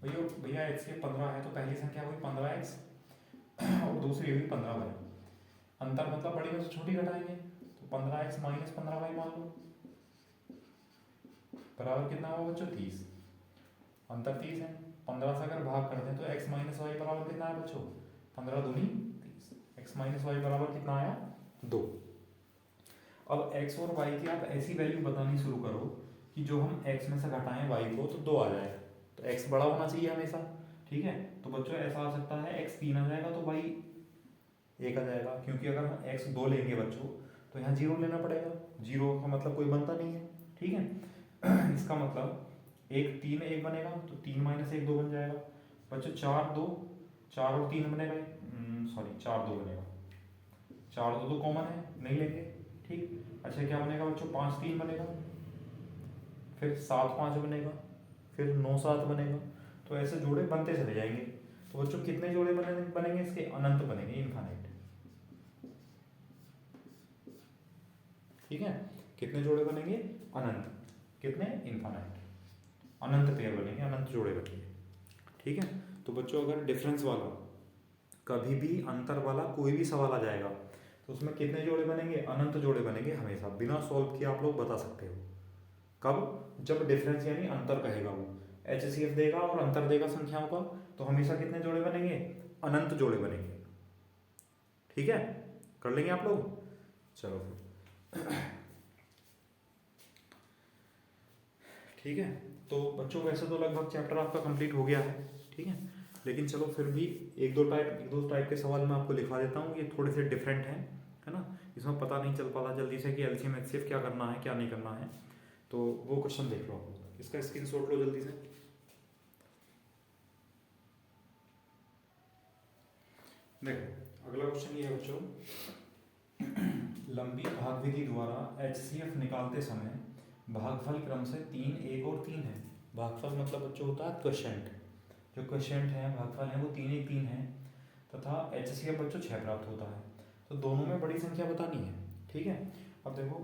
भैया भैया HCF 15 है तो पहली संख्या हुई 15x और दूसरी हुई 15y। अंतर मतलब बड़ी में से छोटी घटाएंगे तो 15x माइनस 15y मान लो, बराबर कितना होगा बच्चों 30। अंतर 30 है, 15 से अगर भाग करते हैं तो x माइनस वाई बराबर कितना है बच्चों, 15 दूनी 30, x माइनस वाई बराबर कितना आया 2। अब x और y की आप ऐसी वैल्यू बतानी शुरू करो कि जो हम x में से घटाएं y को तो 2 आ जाए, तो x बड़ा होना चाहिए हमेशा। ठीक है, तो बच्चों ऐसा आ सकता है x 3 आ जाएगा तो y 1 आ जाएगा, क्योंकि अगर हम x 2 लेंगे बच्चों तो यहाँ 0 लेना पड़ेगा, 0 का मतलब कोई बनता नहीं है। ठीक है इसका मतलब 1 3 1 बनेगा तो 3 माइनस 1 2 बन जाएगा बच्चों। 4 2 4 और 3 बनेगा, सॉरी 4 2 बनेगा, 4 2 तो कॉमन है नहीं लेंगे। ठीक, अच्छा क्या बनेगा बच्चों, 5 3 बनेगा, फिर 7 5 बनेगा, फिर 9 7 बनेगा। तो ऐसे जोड़े बनते चले जाएंगे। तो बच्चों कितने जोड़े बनेंगे इसके, अनंत बनेंगे, इनफाइनाइट। ठीक है, कितने जोड़े बनेंगे, अनंत, कितने, इनफाइनाइट, अनंत पेयर बनेंगे, अनंत जोड़े बनेंगे। ठीक है, तो बच्चों अगर डिफरेंस वाला कभी भी अंतर वाला कोई भी सवाल आ जाएगा तो उसमें कितने जोड़े बनेंगे, अनंत जोड़े बनेंगे हमेशा, बिना सॉल्व किए आप लोग बता सकते हो। कब, जब डिफरेंस यानी अंतर कहेगा वो, HCF देगा और अंतर देगा संख्याओं का, तो हमेशा कितने जोड़े बनेंगे, अनंत जोड़े बनेंगे। ठीक है, कर लेंगे आप लोग। चलो फिर ठीक है, तो बच्चों वैसे तो लगभग चैप्टर आपका कंप्लीट हो गया है। ठीक है, लेकिन चलो फिर भी एक दो टाइप के सवाल मैं आपको लिखवा देता हूँ, ये थोड़े से डिफरेंट हैं, है ना, इसमें पता नहीं चल पाता जल्दी से कि LCM HCF क्या करना है क्या नहीं करना है, तो वो क्वेश्चन देख लो आप लोग, इसका स्क्रीनशॉट लो जल्दी से। देखो अगला क्वेश्चन ये है बच्चों, लंबी भाग विधि द्वारा HCF निकालते समय भागफल क्रम से 3 1 और 3 है। भागफल मतलब बच्चों होता है क्वोशिएंट, जो क्वोशिएंट है भागफल है वो 3 1 3 है, तथा HCF बच्चों 6 प्राप्त होता है। तो दोनों में बड़ी संख्या बतानी है। ठीक है, अब देखो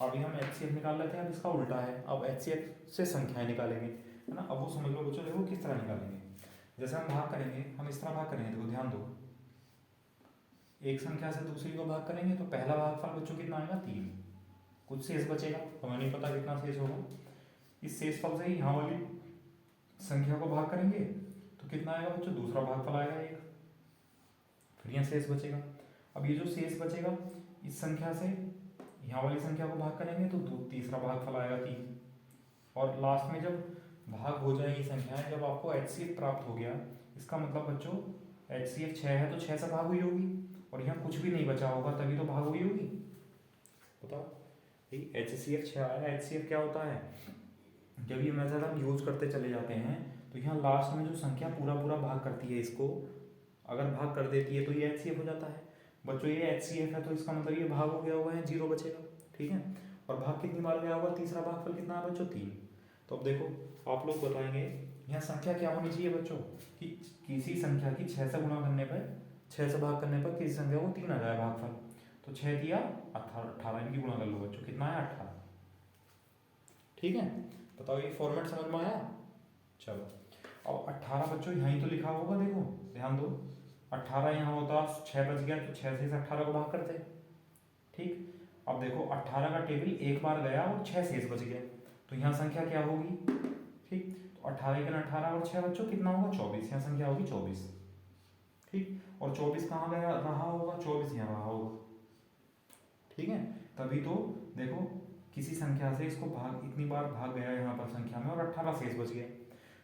अभी हम HCF निकाल लेते हैं, अब इसका उल्टा है, अब HCF से संख्याएं निकालेंगे, है ना। अब वो समझ लो बच्चों, देखो किस तरह निकालेंगे। जैसे हम भाग करेंगे, हम इस तरह भाग करेंगे, देखो ध्यान दो, एक संख्या से दूसरी को भाग करेंगे तो पहला भागफल बच्चों कितना आएगा 3, कुछ शेष बचेगा, हमें नहीं पता कितना शेष होगा। इस शेषफल से ही यहाँ वाली संख्या को भाग करेंगे तो कितना आएगा बच्चों, दूसरा भागफल आएगा 1, फिर यहाँ शेष बचेगा। अब ये जो शेष बचेगा इस संख्या से यहाँ वाली संख्या को भाग करेंगे तो तीसरा भागफल आएगा 3, और लास्ट में जब भाग हो जाएगी संख्याएं, जब आपको HCF प्राप्त हो गया, इसका मतलब बच्चों HCF 6 है तो 6 से भाग हुई होगी, और यहाँ कुछ भी नहीं बचा होगा तभी तो भाग हुई होगी। बताओ ठीक, HCF 6 आया। HCF क्या होता है, जब ये मेथड हम यूज करते चले जाते हैं तो यहाँ लास्ट में जो संख्या पूरा पूरा भाग करती है इसको, अगर भाग कर देती है तो ये HCF हो जाता है। बच्चों ये HCF है तो इसका मतलब ये भाग हो गया हुआ है, 0 बचेगा। ठीक है, और भाग कितनी बार गया होगा, तीसरा भागफल कितना है बच्चों, 3। तो अब देखो आप लोग बताएंगे यहाँ संख्या क्या होनी चाहिए बच्चों, कि किसी संख्या की 6 से गुणा करने पर, 6 से भाग करने पर किसी संख्या को 3 आ जाए भागफल। तो 6 दिया 18, इनकी गुणा कर लो बच्चों, कितना है 18। ठीक है, बताओ ये फॉर्मेट समझ में आया। चलो अब 18 बच्चों यहीं तो लिखा होगा, देखो ध्यान दो, 18 यहाँ होता, 6 बच गया तो 6 से इस 18 को भाग करते। ठीक, अब देखो 18 का टेबल एक बार गया और 6 शेष बच गया, तो यहाँ संख्या क्या होगी। ठीक, तो 18 के 18 और 6 बच्चों कितना होगा, 24। यहाँ संख्या होगी 24। ठीक, और 24 कहाँ गया रहा होगा, 24 यहाँ रहा होगा। ठीक है, तभी तो देखो किसी संख्या से इसको भाग, इतनी बार भाग गया यहाँ पर संख्या में और 18 शेष बच गया।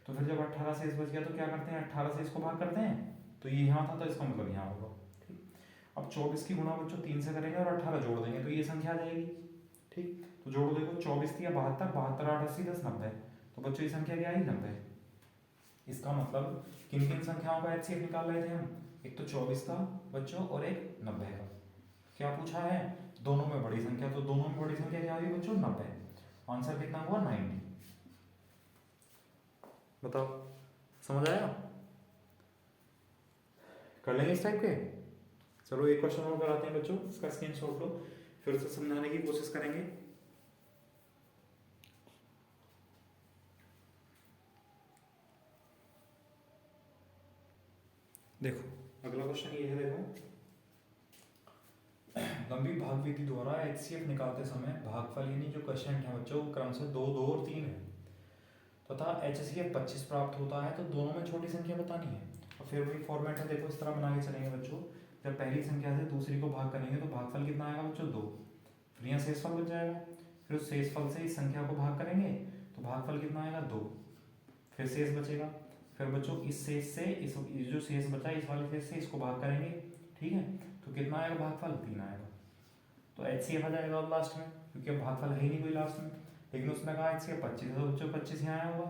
तो फिर जब 18 शेष बच गया तो क्या करते हैं, 18 से इसको भाग करते हैं, तो ये यहाँ था तो इसका मतलब यहाँ होगा। ठीक, अब 24 की गुणा बच्चों 3 से करेंगे और 18 जोड़ देंगे तो ये संख्या आ जाएगी। ठीक, तो जोड़ो, देखो 24 दिया 72, 72 8 80 10 90, तो बच्चों ये संख्या क्या आई, 90। इसका मतलब किन किन संख्याओं का HCF निकाल रहे थे हम, एक तो 24 का बच्चों और एक 90 का। क्या पूछा है, दोनों में बड़ी संख्या, तो दोनों में बड़ी संख्या क्या हुई बच्चों, 90। आंसर कितना हुआ, 90। बताओ समझ आया, कर लेंगे इस टाइप के। चलो एक क्वेश्चन और कराते हैं बच्चों, इसका स्क्रीनशॉट लो, फिर से समझाने की कोशिश करेंगे। देखो अगला क्वेश्चन ये है, देखो लंबी भाग विधि द्वारा HCF निकालते समय भागफल यानी जो क्वेश्चन है बच्चों क्रमशः 2 2 और 3 है तथा HCF 25 प्राप्त होता है, तो दोनों में छोटी संख्या बतानी है। और फिर वही फॉर्मेट है, देखो इस तरह बना के चलेंगे बच्चों, जब पहली संख्या से दूसरी को भाग करेंगे तो भागफल कितना आएगा बच्चों, 2। फिर यहाँ शेषफल बच जाएगा, फिर उस शेषफल से इस संख्या को भाग करेंगे तो भागफल कितना आएगा, 2। फिर शेष बचेगा, फिर बच्चों इस शेष से इस जो शेष बचा इस वाले शेष से इसको भाग करेंगे। ठीक है, तो कितना आएगा भागफल, 3 आएगा। तो HCF आ जाएगा अब लास्ट में, क्योंकि अब भागफल है ही नहीं कोई लास्ट में। लेकिन उसने कहा HCF 25 है, तो बच्चों 25 यहाँ आया होगा,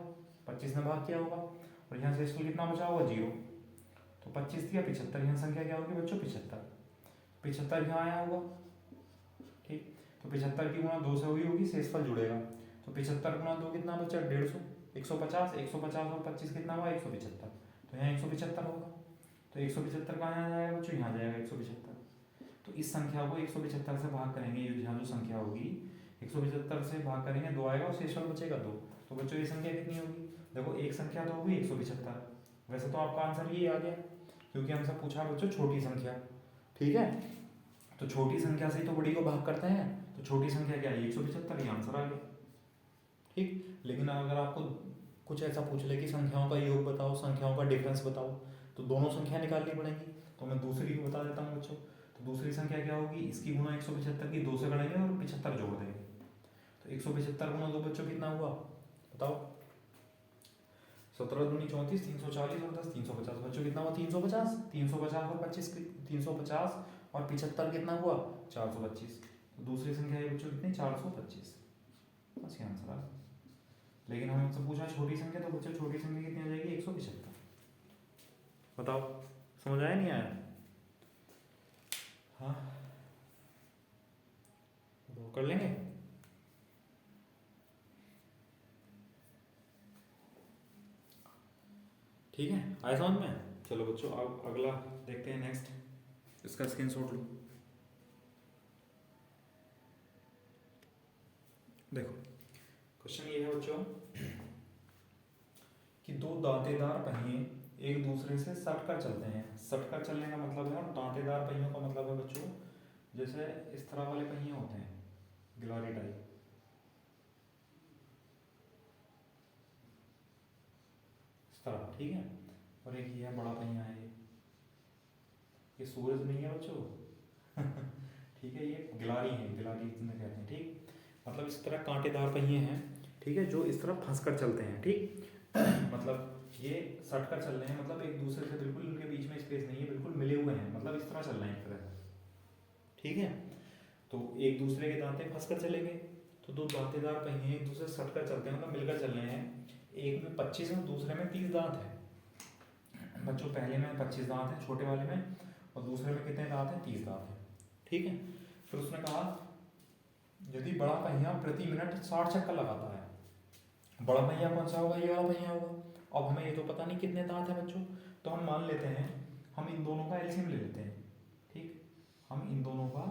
25 ने भाग किया होगा, और यहाँ शेषफल कितना बचा होगा, 0। तो 25 दिया 75, यहाँ संख्या क्या होगी बच्चों, 75। 75 यहाँ आया होगा। ठीक, तो 75 की गुणा 2 से हुई होगी, शेषफल जुड़ेगा, तो 75 गुणा 2 कितना बचा, 150, 150, 150 और 25 कितना हुआ, 175। तो यहाँ 175 होगा, तो 175 कहाँ आ जाएगा बच्चों, यहाँ जाएगा 175। तो इस संख्या को 175 से भाग करेंगे, यहाँ जो संख्या होगी 175 से भाग करेंगे, 2 आएगा और शेषफल बचेगा 2। तो बच्चों ये संख्या कितनी होगी, देखो एक संख्या तो होगी 175। वैसे तो आपका आंसर ये आ गया, क्योंकि हमसे पूछा बच्चों छोटी संख्या। ठीक है, तो छोटी संख्या से तो बड़ी को भाग करते हैं, तो छोटी संख्या क्या है, 175, ये आंसर आ गया। ठीक, लेकिन अगर आपको कुछ ऐसा पूछ ले कि संख्याओं का योग बताओ, संख्याओं का डिफरेंस बताओ, तो दोनों संख्या निकालनी पड़ेंगी। तो मैं दूसरी को बता देता हूँ बच्चों, तो दूसरी संख्या क्या होगी, इसकी गुणा 175 की 2 से करेंगे और 75 जोड़ देंगे, तो 175 गुणा 2 बच्चों कितना हुआ बताओ, 17 दूनी 34, 340 और 10 350 बच्चों कितना हुआ, 350। 350 और 25 350 और 75 कितना हुआ, 425। तो दूसरी संख्या है बच्चों कितनी, 425। बस ये आंसर आ गया। लेकिन हमसे पूछा छोटी संख्या, तो बच्चों छोटी संख्या कितनी आ जाएगी, 175। बताओ समझ आया नहीं आया, हाँ तो कर लेंगे। ठीक है, आए समझ में। चलो बच्चों अब अगला देखते हैं, नेक्स्ट, इसका स्क्रीनशॉट लो। देखो क्वेश्चन ये है बच्चों कि 2 दांतेदार पहिए एक दूसरे से सटकर चलते हैं। सटकर चलने का मतलब है, और दांतेदार पहियों का मतलब है बच्चों जैसे इस तरह वाले पहिए होते हैं, गिलारी टाइप, इस तरह। ठीक है, और एक ये बड़ा पहिया है, ये सूरज नहीं है बच्चों ठीक है, ये गिलारी है, गिलारी जिन्हें कहते हैं। ठीक, मतलब इस तरह कांटेदार पहिए हैं, ठीक है, जो इस तरह फंस कर चलते हैं। ठीक मतलब ये सट कर चल रहे हैं, मतलब एक दूसरे से बिल्कुल उनके बीच में स्पेस नहीं है, बिल्कुल मिले हुए हैं, मतलब इस तरह चल रहे हैं एक तरह। ठीक है, तो एक दूसरे के दांते फंस कर चलेंगे, तो दो दांतेदार पहिए एक दूसरे से सटकर चलते हैं, मतलब मिलकर चल रहे हैं, एक में 25 और दूसरे में 30 दांत है बच्चों। पहले में 25 दांत है छोटे वाले में, और दूसरे में कितने दांत है? 30 दांत है, ठीक है। फिर उसने कहा यदि बड़ा पहिया प्रति मिनट 60 चक्कर लगाता है, बड़ा पहिया कौन सा होगा? ये वाला पहिया होगा। अब हमें ये तो पता नहीं कितने दांत है बच्चों, तो हम मान लेते हैं, हम इन दोनों का एलसीएम ले लेते हैं, ठीक। हम इन दोनों का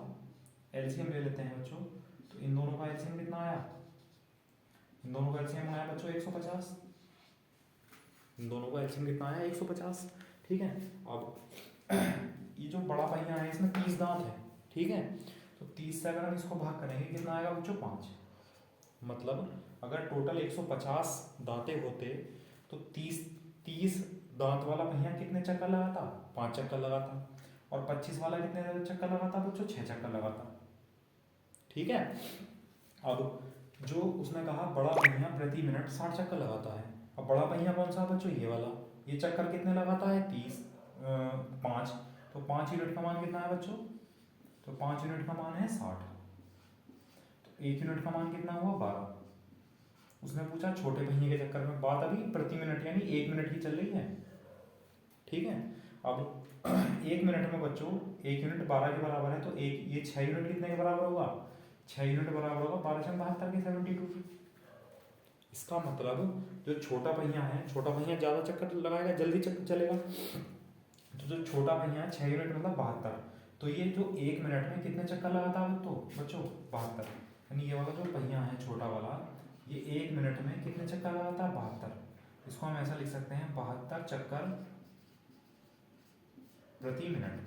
एलसीएम ले लेते हैं बच्चों। तो इन दोनों का एलसीएम कितना आया? इन दोनों का एलसीएम आया बच्चों 150। इन दोनों का एलसीएम कितना आया? 150, ठीक है। अब ये जो बड़ा पहिया है इसमें 30 दांत है, ठीक है। तो 30 से अगर हम इसको भाग करेंगे कितना आएगा बच्चों? 5। मतलब अगर टोटल 150 दांतें होते तो 30 दांत वाला पहिया कितने चक्कर लगाता? 5 चक्कर लगाता। और 25 वाला कितने चक्कर लगाता बच्चों? 6 चक्कर लगाता, ठीक है। अब जो उसने कहा बड़ा पहिया प्रति मिनट 60 चक्कर लगाता है। अब बड़ा पहिया कौन सा बच्चों? ये वाला। ये चक्कर कितने लगाता है? 5। तो 5 यूनिट का मान कितना है बच्चों? तो 5 यूनिट का मान है 60। तो 1 यूनिट का मान कितना हुआ? 12। उसने पूछा छोटे पहिए के चक्कर में, बात अभी प्रति मिनट यानी 1 मिनट की चल रही है, ठीक है। अब 1 मिनट में बच्चों 1 यूनिट 12 के बराबर है, तो एक ये 6 यूनिट कितने के बराबर होगा? 6 यूनिट बराबर होगा 12×72 के 72। इसका मतलब जो छोटा पहिया है, छोटा पहिया ज़्यादा चक्कर लगाएगा, जल्दी चक्कर चलेगा। तो जो छोटा पहिया है 6 यूनिट मतलब 72, तो ये जो 1 मिनट में कितने चक्कर लगाता है तो बच्चों? 72। यानी ये वाला जो पहिया है छोटा वाला, ये 1 मिनट में कितने चक्कर लगाता है? 72। इसको हम ऐसा लिख सकते हैं 72 चक्कर प्रति मिनट,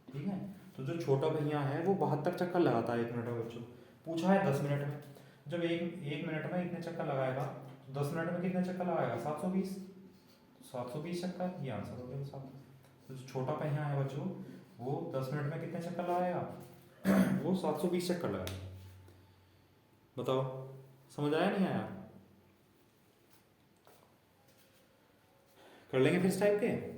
ठीक है। तो जो छोटा पहिया है वो 72 चक्कर लगाता है 1 मिनट में बच्चों। पूछा है 10 मिनट में, जब एक मिनट में इतने चक्कर लगाएगा तो 10 मिनट में कितने चक्कर लगाएगा? 720। 720 चक्कर, ये आंसर हो गया 7। तो जो छोटा पहिया है बच्चों वो 10 मिनट में कितने चक्कर लगाएगा? वो 720 चक्कर लगाएगा। बताओ समझ आया नहीं आया? कर लेंगे फिर इस टाइप के।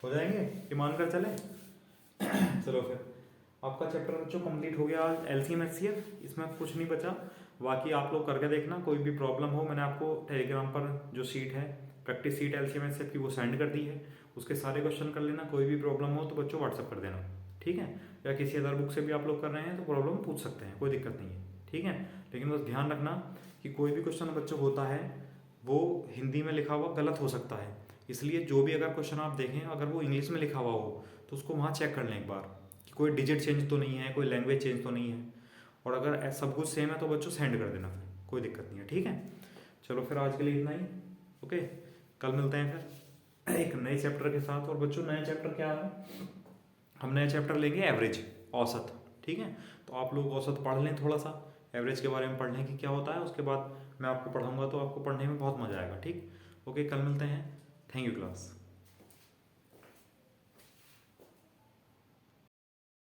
हो जाएंगे ये मानकर चले। चलो फिर आपका चैप्टर बच्चों कंप्लीट हो गया आज एलसीएम एचसीएफ, इसमें कुछ नहीं बचा। बाकी आप लोग करके देखना, कोई भी प्रॉब्लम हो मैंने आपको टेलीग्राम पर जो सीट है प्रैक्टिस सीट एलसीएम एचसीएफ की वो सेंड कर दी है, उसके सारे क्वेश्चन कर लेना। कोई भी प्रॉब्लम हो तो बच्चों व्हाट्सअप कर देना, ठीक है। या किसी अदर बुक से भी आप लोग कर रहे हैं तो प्रॉब्लम पूछ सकते हैं, कोई दिक्कत नहीं है, ठीक है। लेकिन बस ध्यान रखना कि कोई भी क्वेश्चन बच्चों होता है वो हिंदी में लिखा हुआ गलत हो सकता है, इसलिए जो भी अगर क्वेश्चन आप देखें अगर वो इंग्लिश में लिखा हुआ हो तो उसको वहाँ चेक कर लें एक बार कि कोई डिजिट चेंज तो नहीं है, कोई लैंग्वेज चेंज तो नहीं है। और अगर सब कुछ सेम है तो बच्चों सेंड कर देना, फिर कोई दिक्कत नहीं है, ठीक है। चलो फिर आज के लिए इतना ही, ओके। कल मिलते हैं फिर एक नए चैप्टर के साथ। और बच्चों नए चैप्टर क्या है? हम नए चैप्टर लेंगे एवरेज, औसत, ठीक है। तो आप लोग औसत पढ़ लें, थोड़ा सा एवरेज के बारे में पढ़ लें कि क्या होता है, उसके बाद मैं आपको पढ़ाऊँगा तो आपको पढ़ने में बहुत मज़ा आएगा, ठीक। ओके कल मिलते हैं, थैंक यू क्लास।